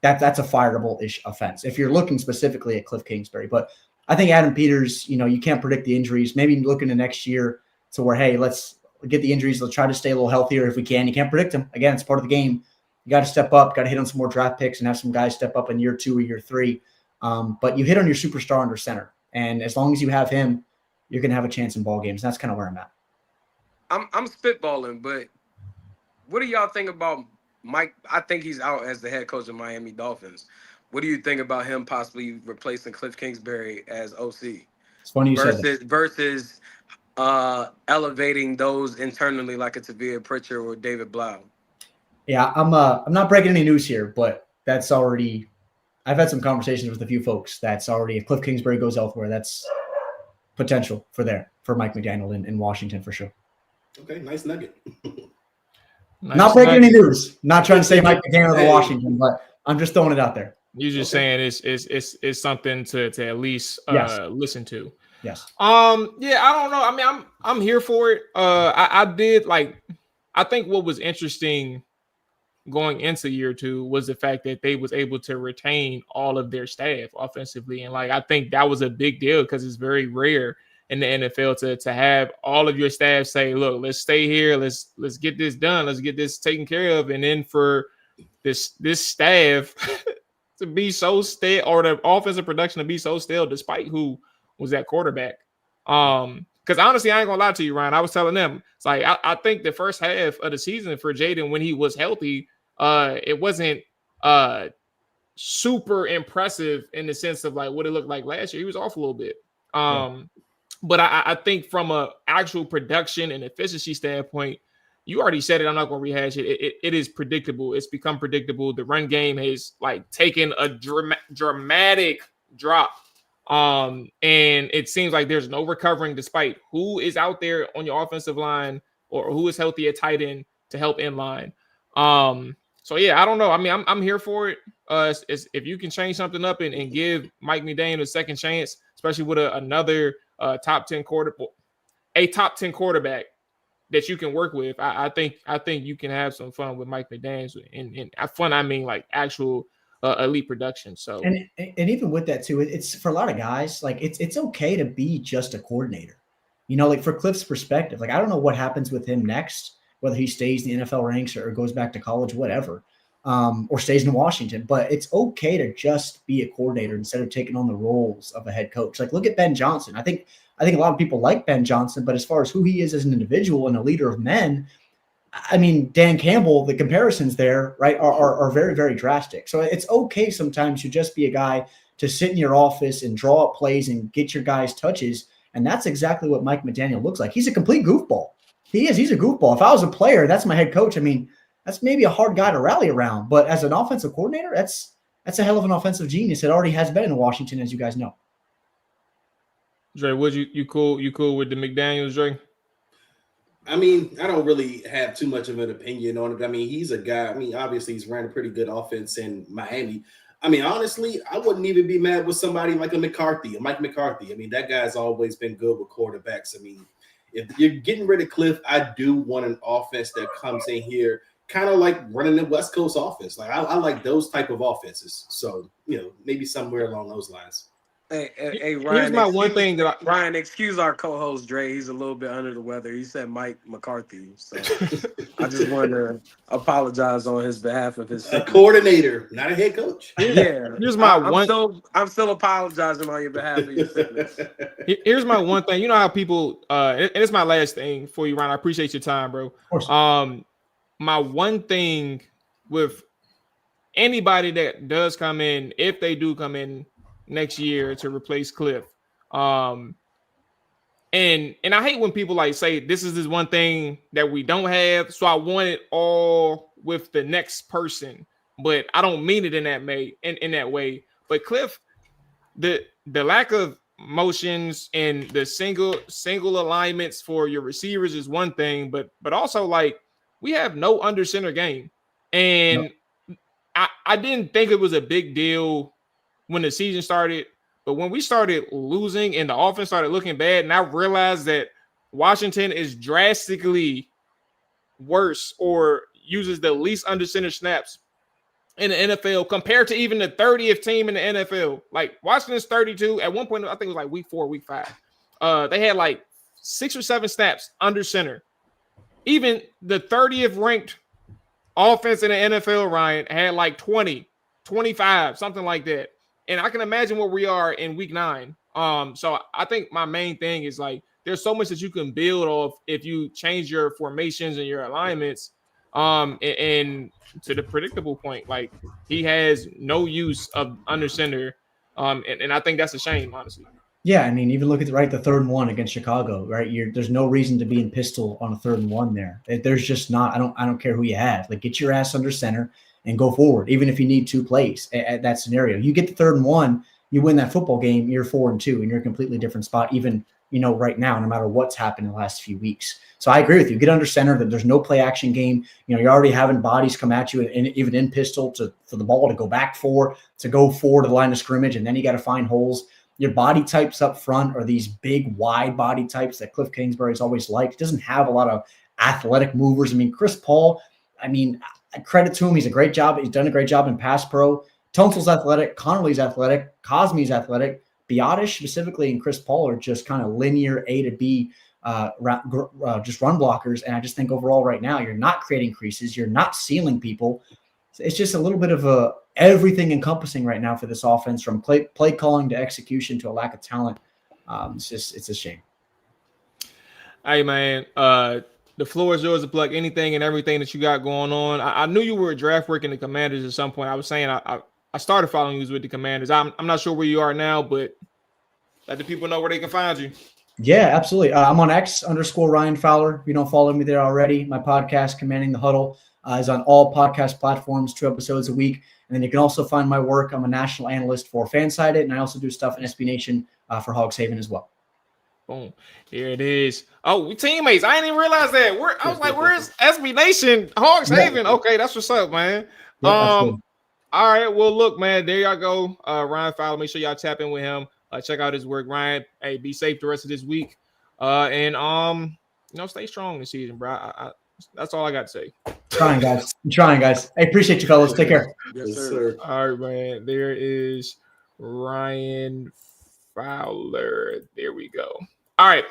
that's a fireable-ish offense if you're looking specifically at Cliff Kingsbury. But I think Adam Peters, you can't predict the injuries. Maybe look into next year to where, hey, let's get the injuries. Let's try to stay a little healthier if we can. You can't predict them. Again, it's part of the game. You got to step up, got to hit on some more draft picks and have some guys step up in year 2 or year 3. But you hit on your superstar under center. And as long as you have him, you're going to have a chance in ball games. That's kind of where I'm at. I'm spitballing, but what do y'all think about Mike? I think he's out as the head coach of Miami Dolphins. What do you think about him possibly replacing Cliff Kingsbury as OC? It's funny you said that. Versus elevating those internally like a Tavia Pritchard or David Blau. Yeah, I'm not breaking any news here, but that's already – I've had some conversations with a few folks that's already – if Cliff Kingsbury goes elsewhere, that's potential for Mike McDaniel in Washington for sure. Okay, nice nugget. Not breaking any news. Not trying to say Mike McDaniel to Washington, but I'm just throwing it out there. You're just saying it's something to at least listen to. Yes. Yeah, I don't know. I mean, I'm here for it. I think what was interesting going into year 2 was the fact that they was able to retain all of their staff offensively, and I think that was a big deal because it's very rare in the NFL to have all of your staff say, look, let's stay here. Let's get this done. Let's get this taken care of. And then for this staff to be so stale, or the offensive production to be so stale, despite who was at quarterback. Because honestly, I ain't gonna lie to you, Ryan. I was telling them, it's like, I think the first half of the season for Jayden, when he was healthy, it wasn't super impressive in the sense of what it looked like last year. He was off a little bit. But I think from a actual production and efficiency standpoint, you already said it. I'm not going to rehash it. It is predictable. It's become predictable. The run game has taken a dramatic drop. And it seems like there's no recovering despite who is out there on your offensive line or who is healthy at tight end to help in line. So yeah, I don't know. I mean, I'm here for it. If you can change something up and give Mike McDaniel a second chance, especially with another top 10 quarterback that you can work with, I think you can have some fun with Mike McDaniel, and fun, I mean actual elite production. So and even with that too, it's for a lot of guys, it's okay to be just a coordinator. For Cliff's perspective, I don't know what happens with him next, whether he stays in the NFL ranks or goes back to college, whatever, or stays in Washington. But it's okay to just be a coordinator instead of taking on the roles of a head coach. Look at Ben Johnson. I think a lot of people like Ben Johnson, but as far as who he is as an individual and a leader of men, I mean, Dan Campbell, the comparisons there, right, are very, very drastic. So it's okay sometimes to just be a guy to sit in your office and draw up plays and get your guys touches. And that's exactly what Mike McDaniel looks like. He's a complete goofball. He is. He's a goofball. If I was a player, that's my head coach. I mean, that's maybe a hard guy to rally around. But as an offensive coordinator, that's a hell of an offensive genius. It already has been in Washington, as you guys know. Dre, you cool with the McDaniels, Dre? I mean, I don't really have too much of an opinion on it. I mean, he's a guy. I mean, obviously, he's ran a pretty good offense in Miami. I mean, honestly, I wouldn't even be mad with somebody like Mike McCarthy. I mean, that guy's always been good with quarterbacks. I mean, if you're getting rid of Cliff, I do want an offense that comes in here kind of like running the West Coast offense. I like those type of offenses. So, maybe somewhere along those lines. Hey, Here's Ryan. my one thing that Ryan, excuse our co-host Dre. He's a little bit under the weather. He said Mike McCarthy, so I just wanted to apologize on his behalf of his A sickness. coordinator, not a head coach. Yeah, here's my I'm still apologizing on your behalf of your sickness. Here's my one thing. You know how people and it's my last thing for you, Ryan. I appreciate your time, bro. Of course. My one thing with anybody that does come in, if they do come in next year to replace Cliff, and I hate when people like say this is this one thing that we don't have, so I want it all with the next person, but I don't mean it in that way. But Cliff, the lack of motions and the single alignments for your receivers is one thing, but also like we have no under center game, and I didn't think it was a big deal when the season started, but when we started losing and the offense started looking bad, and I realized that Washington is drastically worse or uses the least under center snaps in the NFL compared to even the 30th team in the NFL. Like Washington's 32. At one point, I think it was like week 4, week 5. They had like 6 or 7 snaps under center. Even the 30th ranked offense in the NFL, Ryan, had like 20, 25, something like that. And I can imagine where we are in week 9. So I think my main thing is like there's so much that you can build off if you change your formations and your alignments. And to the predictable point, like he has no use of under center. And I think that's a shame, honestly. Yeah, I mean, even look at the 3rd and 1 against Chicago, right? There's no reason to be in pistol on a 3rd and 1 there. There's just not. I don't care who you have. Like, get your ass under center and go forward, even if you need 2 plays at that scenario. You get the 3rd and 1, you win that football game, you're 4-2, and you're a completely different spot, even right now, no matter what's happened in the last few weeks. So I agree with you. Get under center. That there's no play action game. You're already having bodies come at you, and even in pistol for the ball to go back to go forward to the line of scrimmage, and then you got to find holes. Your body types up front are these big, wide body types that Cliff Kingsbury's always liked. He doesn't have a lot of athletic movers. I mean, Chris Paul, credit to him. He's a great job. He's done a great job in pass pro. Tunsil's athletic. Connerly's athletic. Cosme's athletic. Biotish specifically and Chris Paul are just kind of linear A to B just run blockers. And I just think overall right now, you're not creating creases. You're not sealing people. It's just a little bit of a everything encompassing right now for this offense, from play calling to execution to a lack of talent. It's a shame. Hey, man, the floor is yours to plug anything and everything that you got going on. I knew you were a draft working the Commanders at some point. I was saying I started following you with the Commanders. I'm not sure where you are now, but let the people know where they can find you. Yeah, absolutely. I'm on X_Ryan Fowler. If you don't follow me there already, my podcast, Commanding the Huddle, is on all podcast platforms, 2 episodes a week. And then you can also find my work. I'm a national analyst for Fansided, and I also do stuff in SB Nation for Hogs Haven as well. Boom. Here it is. Oh, we teammates. I didn't even realize that. I was like, where's SB Nation? Hogs Haven. Okay, that's what's up, man. Yeah, all right. Well, look, man, there y'all go. Ryan Fowler. Make sure y'all tap in with him. Check out his work, Ryan. Hey, be safe the rest of this week. And stay strong this season, bro. That's all I got to say. I'm trying, guys. I appreciate you, fellas. Take care. Yes, sir. All right, man. There is Ryan Fowler. There we go. All right.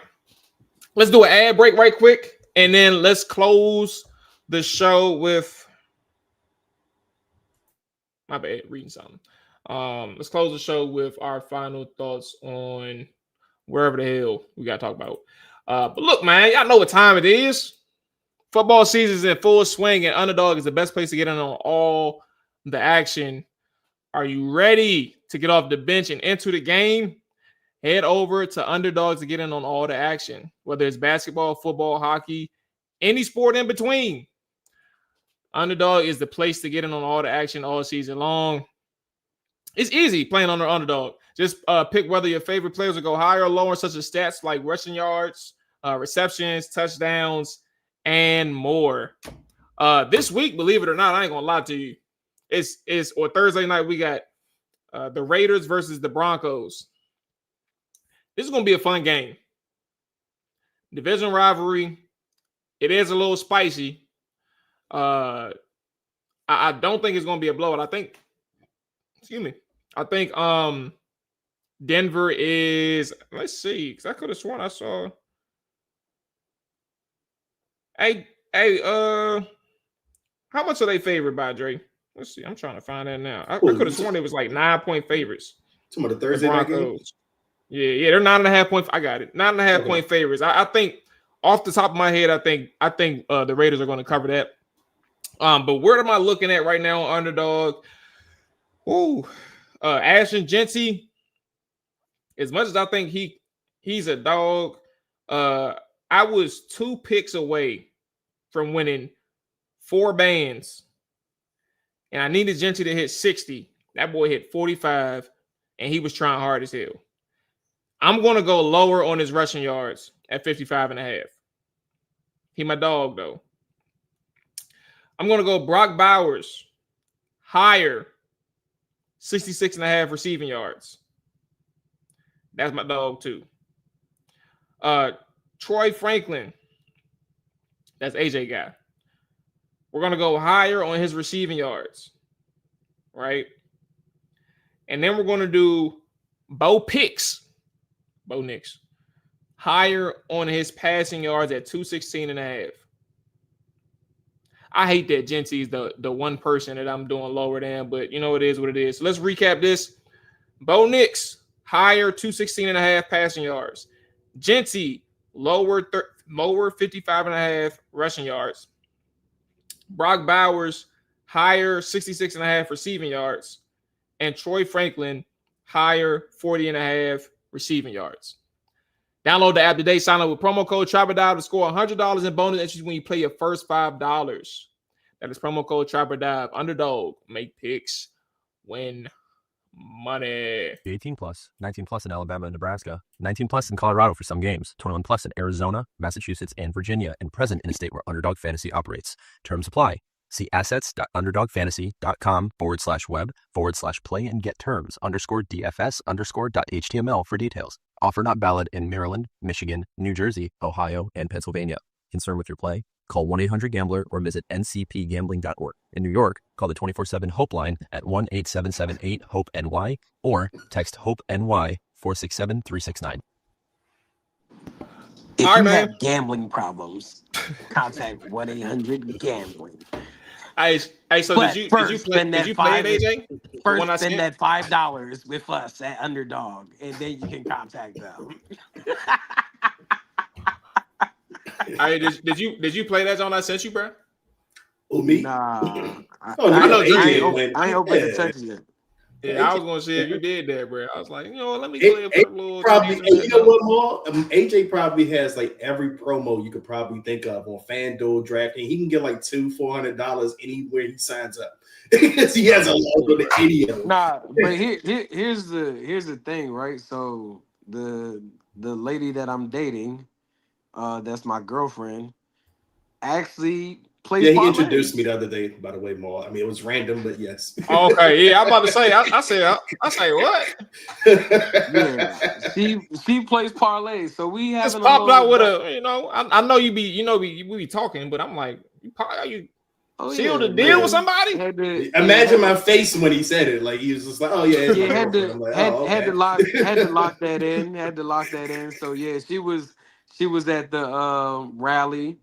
Let's do an ad break right quick, and then let's close the show with my bad, reading something. Let's close the show with our final thoughts on wherever the hell we got to talk about. But look, man, y'all know what time it is. Football season is in full swing, and Underdog is the best place to get in on all the action. Are you ready to get off the bench and enter the game? Head over to Underdog to get in on all the action, whether it's basketball, football, hockey, any sport in between. Underdog is the place to get in on all the action all season long. It's easy playing on the Underdog. Just pick whether your favorite players will go higher or lower, such as stats like rushing yards, receptions, touchdowns, and more. This week, believe it or not, I ain't gonna lie to you. Or Thursday night, we got the Raiders versus the Broncos. This is gonna be a fun game. Division rivalry. It is a little spicy. I don't think it's gonna be a blowout. I think Denver is, let's see, because I could have sworn I saw. Hey, how much are they favored by, Dre? Let's see. I'm trying to find that now. I could have sworn it was like 9-point favorites. Some of the Thursday night game. Yeah, they're 9.5 point. I got it. 9.5 point favorites. I think off the top of my head, I think the Raiders are going to cover that. But where am I looking at right now? Underdog. Ooh, Ashton Genty. As much as I think he's a dog, I was 2 picks away from winning 4 bands, and I needed Genty to hit 60. That boy hit 45, and he was trying hard as hell. I'm going to go lower on his rushing yards at 55.5. He my dog, though. I'm going to go Brock Bowers, higher, 66.5 receiving yards. That's my dog, too. Troy Franklin, that's AJ guy. We're going to go higher on his receiving yards, right? And then we're going to do Bo Nix, higher on his passing yards at 216.5. I hate that Genty's the one person that I'm doing lower than, but you know, it is what it is. So let's recap this. Bo Nix, higher 216.5 passing yards. Genty, lower 55.5 rushing yards. Brock Bowers, higher 66.5 receiving yards. And Troy Franklin, higher 40.5 receiving yards. Download the app today. Sign up with promo code TRIBEDIVE to score $100 in bonus entries when you play your first $5. That is promo code TRIBEDIVE. Underdog. Make picks. Win money. 18 plus, 19 plus in Alabama and Nebraska, 19 plus in Colorado for some games, 21 plus in Arizona, Massachusetts, and Virginia, and present in a state where Underdog Fantasy operates. Terms apply. See assets.underdogfantasy.com/web/play and get terms _DFS_.html for details. Offer not valid in Maryland, Michigan, New Jersey, Ohio, and Pennsylvania. Concerned with your play? Call 1-800-GAMBLER or visit ncpgambling.org. In New York, call the 24/7 HOPE line at 1-877-8-HOPE-NY or text HOPE-NY 467-369. If All right, you man. have gambling problems, contact 1-800-GAMBLING. Hey, so did you play it, AJ? First, spend that $5 with us at Underdog, and then you can contact them. Hey, did you play that on I sent you, bro? Oh, me? Nah. I ain't open to touch it. Yeah, I was gonna say if you did that, bro. I was like, you know, let me play a little. Probably, and you know what, Mual? AJ probably has like every promo you could probably think of on FanDuel, DraftKings. He can get like $200-$400 anywhere he signs up because he has a logo to any of them. Nah, but here's the thing, right? So the lady that I'm dating, that's my girlfriend, actually plays. Yeah, he parlays. introduced me the other day. By the way, Mual. I mean, it was random, but yes. Okay, yeah, I'm about to say. I say what? Yeah, she plays parlays. So we have Just popped out with a, you know. I know we be talking, but I'm like, you sealed a deal with somebody. Imagine my face when he said it. Like he was just like, "Oh yeah." Had to lock that in. Had to lock that in. So yeah, she was at the rally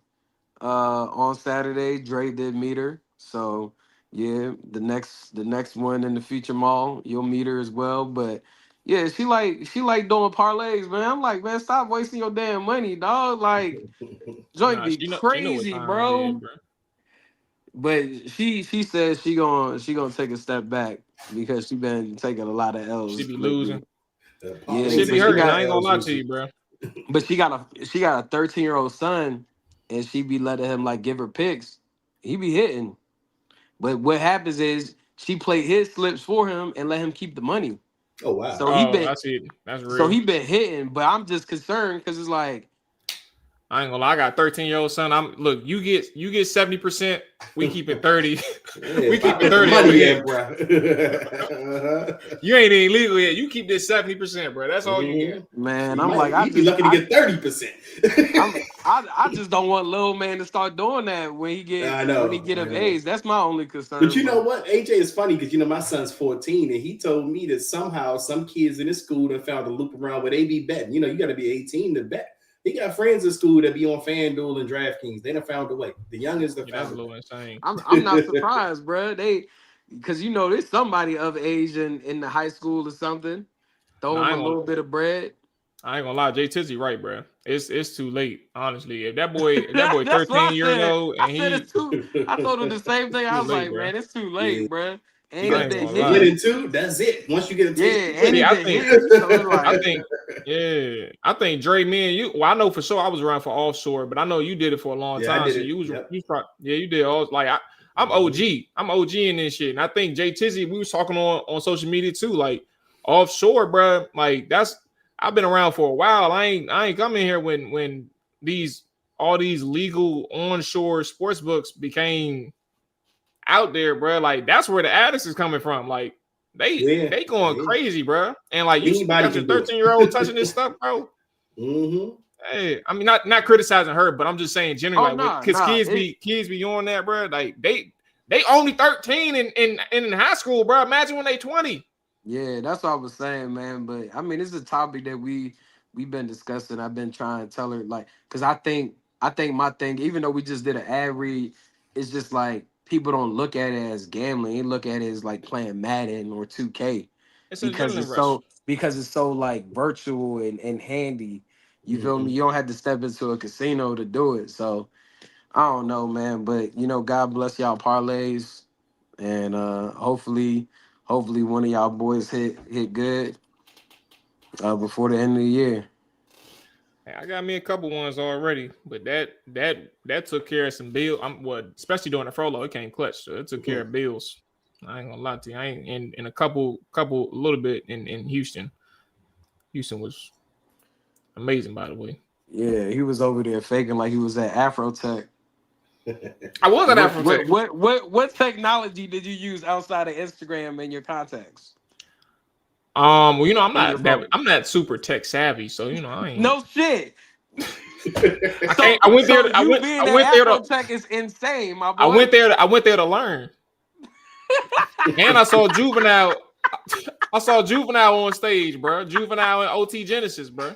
on Saturday. Dre did meet her. So yeah, the next one in the Future Mall, you'll meet her as well. But yeah, she like doing parlays, man. I'm like, man, stop wasting your damn money, dog. Like, joint be crazy, bro. But she says she gonna take a step back because she been taking a lot of L's. She be losing. Yeah, she be hurting. I ain't gonna lie to you, bro. But she got a 13-year-old son, and she be letting him like give her picks. He be hitting, but what happens is she played his slips for him and let him keep the money. Oh wow! So he been I see it. That's real. So he been hitting, but I'm just concerned because it's like I ain't gonna lie. I got a 13-year-old son. Look. You get 70%. We keep it 30. We keep it 30 over here, bro. You ain't even legal yet. You keep this 70%, bro. That's all you get. Man, You'd be lucky to get 30%. I just don't want little man to start doing that when he get of age. That's my only concern. But you know what? AJ is funny because my son's 14 and he told me that somehow some kids in his school have found a loop around where they be betting. You got to be 18 to bet. He got friends in school that be on FanDuel and DraftKings. They done found a way. The youngest have found a little insane. I'm not surprised, bro. Because there's somebody of age in the high school or something. Throw him a little bit of bread. I ain't gonna lie, Jay Tizzy right, bro. It's too late, honestly. If that boy 13 years old and I told him the same thing. I was like, man, it's too late, bro. And you got that two, that's it. Once you get a ticket, I think Dre, me and you. Well, I know for sure I was around for offshore, but I know you did it for a long time. So you did all like I'm OG. I'm OG in this shit, and I think Jay Tizzy. We was talking on social media too, like offshore, bro. Like I've been around for a while. I ain't coming here when all these legal onshore sports books became out there, bro. Like that's where the addicts is coming from. Like they going crazy, bro. And like you got your 13-year-old touching this stuff, bro. Mm-hmm. Hey, I mean not criticizing her, but I'm just saying generally, because kids be on that, bro. Like they only 13 in high school, bro. Imagine when they 20. Yeah, that's what I was saying, man. But I mean, it's a topic that we've been discussing. I've been trying to tell her, like, because I think my thing, even though we just did an ad read, it's just like people don't look at it as gambling. They look at it as like playing Madden or 2K because it's so like virtual and handy. You feel me? You don't have to step into a casino to do it. So I don't know, man. But God bless y'all parlays, and hopefully one of y'all boys hit good before the end of the year. Hey, I got me a couple ones already, but that took care of some bills. Especially during the furlough, it came clutch, so it took care of bills. I ain't gonna lie to you. I ain't in a couple a little bit in Houston. Houston was amazing, by the way. Yeah, he was over there faking like he was at Afrotech. I was at Afrotech. What technology did you use outside of Instagram in your contacts? Well, I'm not super tech savvy, so I ain't. No shit. I went there. I went there. Afrotech is insane, my boy. I went there to learn. And I saw Juvenile. I saw Juvenile on stage, bro. Juvenile and OT Genesis, bro.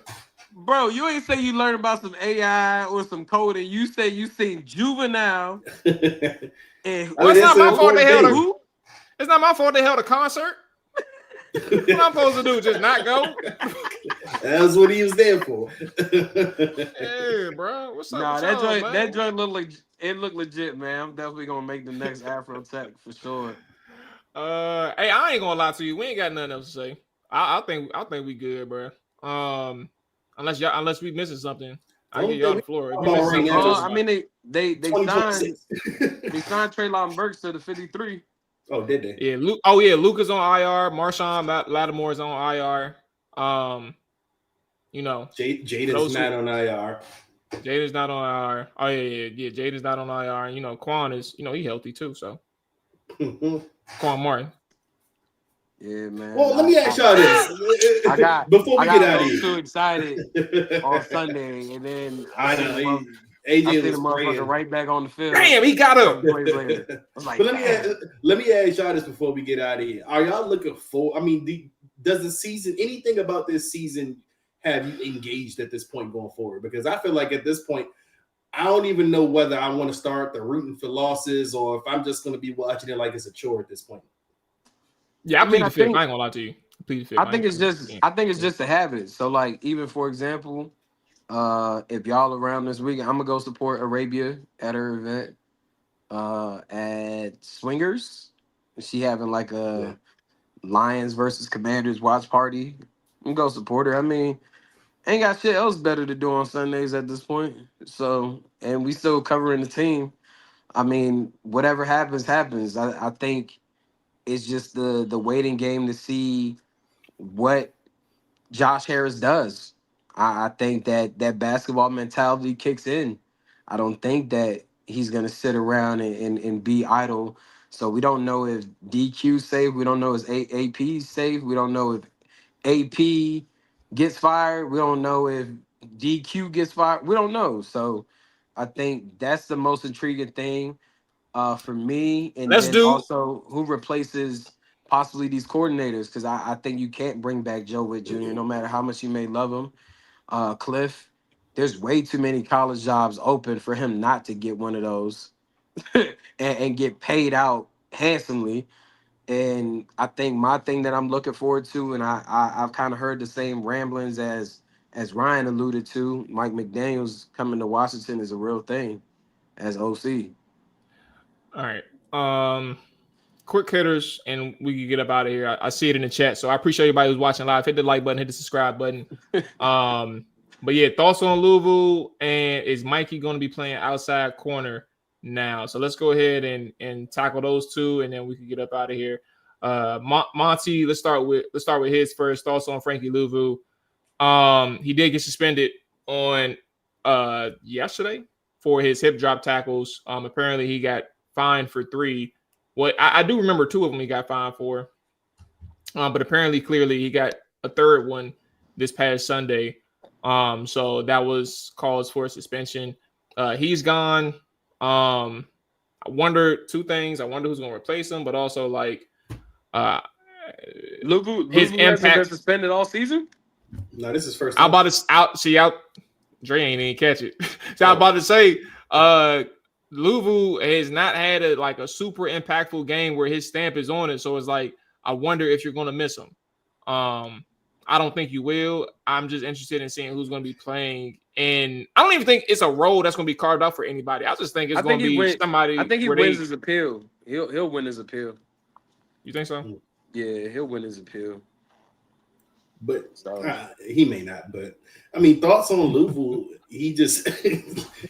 Bro, you ain't say you learned about some AI or some coding. You say you seen Juvenile. And it's not my fault they held a. It's not my fault they held a concert. What I'm supposed to do? Just not go? That's what he was there for. Hey, bro, what's up? Nah, that joint looked like it looked legit, man. I'm definitely gonna make the next Afrotech for sure. Hey, I ain't gonna lie to you. We ain't got nothing else to say. I think we good, bro. Unless we missing something, I get y'all the floor. I mean, they signed Treylon Burks to the 53. Oh, did they? Yeah, Luka's on IR. Marshawn Lattimore's on IR. Jayden's not on IR. Jayden's not on IR. Oh yeah. Jayden's not on IR. And Quan is, he healthy too. So Quan Martin. Yeah, man. Well, let me ask y'all this. Before we get out of here. Too excited on Sunday, and then I know AJ was the motherfucker right back on the field. Damn, he got up. I was like, but let me ask y'all this before we get out of here. Are y'all looking for? I mean, does the season, anything about this season, have you engaged at this point going forward? Because I feel like at this point, I don't even know whether I want to start the rooting for losses or if I'm just going to be watching it like it's a chore at this point. Yeah, I plead the fifth. I ain't gonna lie to you. I think it's just a habit. So, like, even for example, if y'all around this weekend, I'm gonna go support Arabia at her event at Swingers. She having like a Lions versus Commanders watch party. I'm gonna go support her. I mean, ain't got shit else better to do on Sundays at this point. So, and we still covering the team. I mean, whatever happens. I think it's just the waiting game to see what Josh Harris does. I think that basketball mentality kicks in. I don't think that he's gonna sit around and be idle. So we don't know if DQ's safe. We don't know if AP's safe. We don't know if AP gets fired. We don't know if DQ gets fired. We don't know. So I think that's the most intriguing thing for me. And Let's then do. also who replaces possibly these coordinators, because I think you can't bring back Joe Witt Jr. no matter how much you may love him. Cliff, there's way too many college jobs open for him not to get one of those and get paid out handsomely. And I think my thing that I'm looking forward to, and I've kind of heard the same ramblings as Ryan alluded to, Mike McDaniels coming to Washington is a real thing as OC. All right. Quick hitters, and we can get up out of here. I see it in the chat, so I appreciate everybody who's watching live. Hit the like button, hit the subscribe button. But yeah, thoughts on Louisville, and is Mikey going to be playing outside corner now? So let's go ahead and tackle those two, and then we can get up out of here. Monty, let's start with his first thoughts on Frankie Louisville. He did get suspended on yesterday for his hip drop tackles. Apparently he got fined for 3. Well, I do remember 2 of them he got fined for. But apparently, clearly, he got a 3rd one this past Sunday. So that was cause for suspension. He's gone. I wonder 2 things. I wonder who's going to replace him, but also like Louisville his hasn't been impact. suspended all season? No, this is first. I'm about to out. See out. Dre ain't even catch it. So I'm about to say, Louisville has not had a super impactful game where his stamp is on it. So it's like, I wonder if you're going to miss him. I don't think you will. I'm just interested in seeing who's going to be playing. And I don't even think it's a role that's going to be carved out for anybody. I just think it's going to be somebody. I think he wins his appeal. He'll win his appeal. You think so? Yeah, he'll win his appeal. But he may not. But I mean, thoughts on Louisville? He just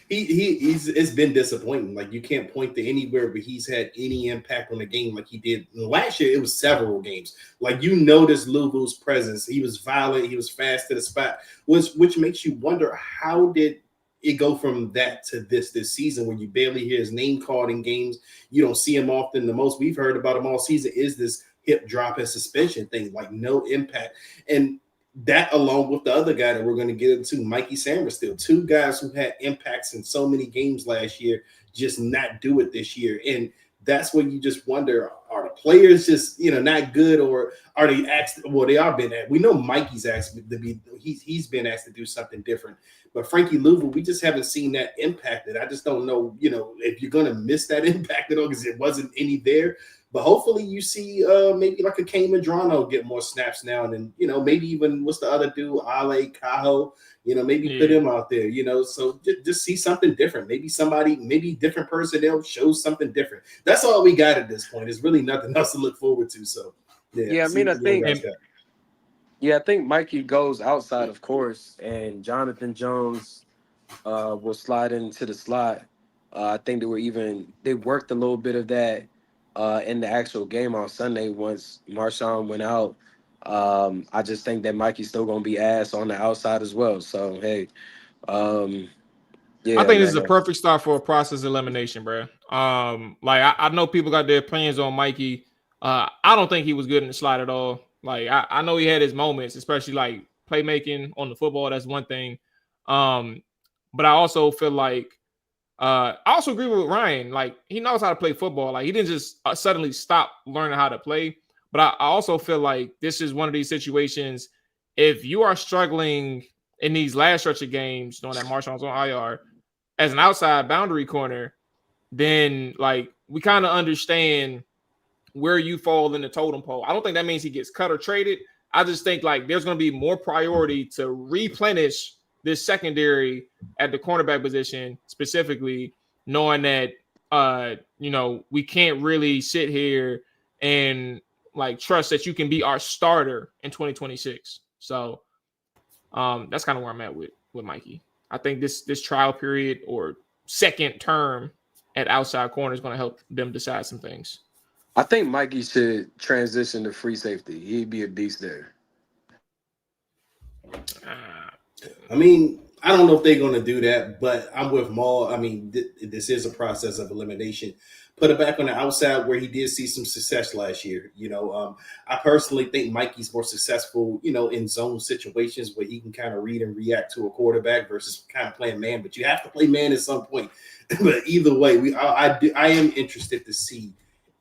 he's it's been disappointing. Like, you can't point to anywhere where he's had any impact on the game like he did last year. It was several games. Like, you notice Louisville's presence. He was violent. He was fast to the spot. Which makes you wonder, how did it go from that to this season, when you barely hear his name called in games? You don't see him often. The most we've heard about him all season is this hip drop and suspension thing, like no impact. And that, along with the other guy that we're going to get into, Mikey Samerstill, 2 guys who had impacts in so many games last year, just not do it this year. And that's when you just wonder, are the players just, not good, or are they asked? Well, they are been at. We know Mikey's asked to be. He's been asked to do something different. But Frankie Louisville, we just haven't seen that impacted. I just don't know, if you're going to miss that impact at all, because it wasn't any there. But hopefully you see maybe like a Kane Madrano get more snaps now, and then, maybe even what's the other dude, Ale Cajo, maybe put him out there, so just see something different. Maybe different personnel shows something different. That's all we got at this point. There's really nothing else to look forward to. So I think Mikey goes outside, of course, and Jonathan Jones will slide into the slot. I think they worked a little bit of that in the actual game on Sunday once Marshawn went out. I just think that Mikey's still going to be ass on the outside as well. So, hey, I think this is a perfect start for a process elimination, bro. I know people got their opinions on Mikey. I don't think he was good in the slot at all. Like, I know he had his moments, especially like playmaking on the football. That's one thing. But I also feel like I also agree with Ryan. Like, he knows how to play football. Like, he didn't just suddenly stop learning how to play. But I also feel like this is one of these situations. If you are struggling in these last stretch of games, knowing that Marshall's on IR as an outside boundary corner, then like we kind of understand where you fall in the totem pole. I don't think that means he gets cut or traded. I just think like there's going to be more priority to replenish this secondary at the cornerback position, specifically knowing that, we can't really sit here and like trust that you can be our starter in 2026. So that's kind of where I'm at with Mikey. I think this trial period or second term at outside corner is going to help them decide some things. I think Mikey should transition to free safety. He'd be a beast there. I mean, I don't know if they're going to do that, but I'm with Mual. I mean, this is a process of elimination. Put it back on the outside where he did see some success last year. I personally think Mikey's more successful, in zone situations where he can kind of read and react to a quarterback versus kind of playing man. But you have to play man at some point. But either way, I am interested to see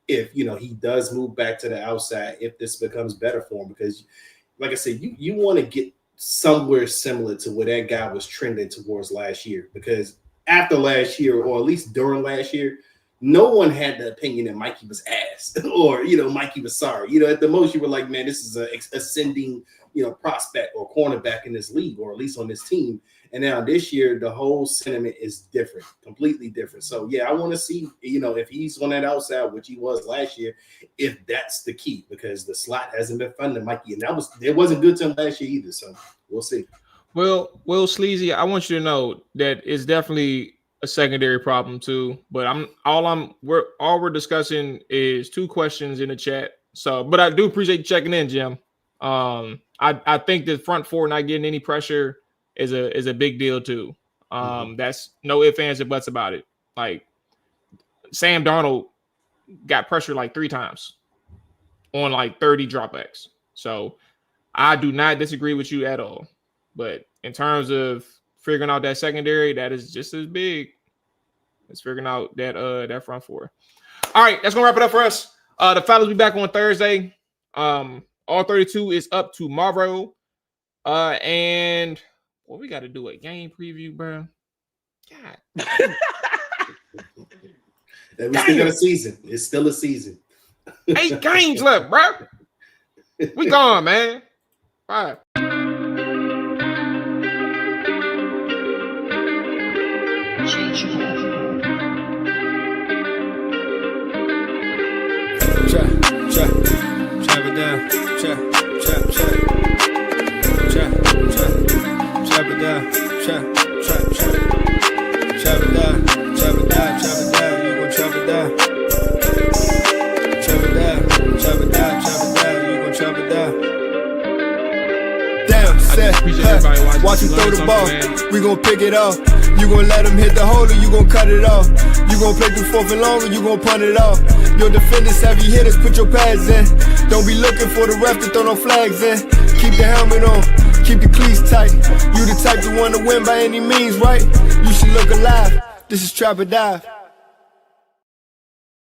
if, he does move back to the outside, if this becomes better for him. Because, like I said, you want to get somewhere similar to where that guy was trending towards last year. Because after last year, or at least during last year, no one had the opinion that Mikey was ass or, Mikey was sorry. At the most you were like, man, this is a ascending, prospect or cornerback in this league, or at least on this team. And now this year, the whole sentiment is different, completely different. So, yeah, I want to see, if he's on that outside, which he was last year, if that's the key, because the slot hasn't been fun to Mikey. And it wasn't good to him last year either. So we'll see. Well, Will Sleazy, I want you to know that it's definitely a secondary problem too. But all we're discussing is 2 questions in the chat. So, but I do appreciate you checking in, Jim. I think the front 4 not getting any pressure is a big deal too. That's no ifs, ands, or buts about it. Like Sam Darnold got pressure like 3 times on like 30 dropbacks. So I do not disagree with you at all. But in terms of figuring out that secondary, that is just as big as figuring out that front 4. All right, that's gonna wrap it up for us. The fellas will be back on Thursday. All 32 is up tomorrow. And we got to do a game preview, bro. God. We still got a season. It's still a season. 8 games left, bro. We gone, man. Bye. Chop it down. Chop it down. Chop it down. You gon' chop it down. Chop it down. You gon' chop it down. Damn, set. Watch him throw the ball. We gon' pick it off. You gon' let him hit the hole or you gon' cut it off. You gon' play through 4th and long or you gon' punt it off. Your defenders, heavy hitters, put your pads in. Don't be looking for the ref to throw no flags in. Keep the helmet on, keep the cleats tight. You the type to want to win by any means, right? You should look alive. This is Trap or Dive.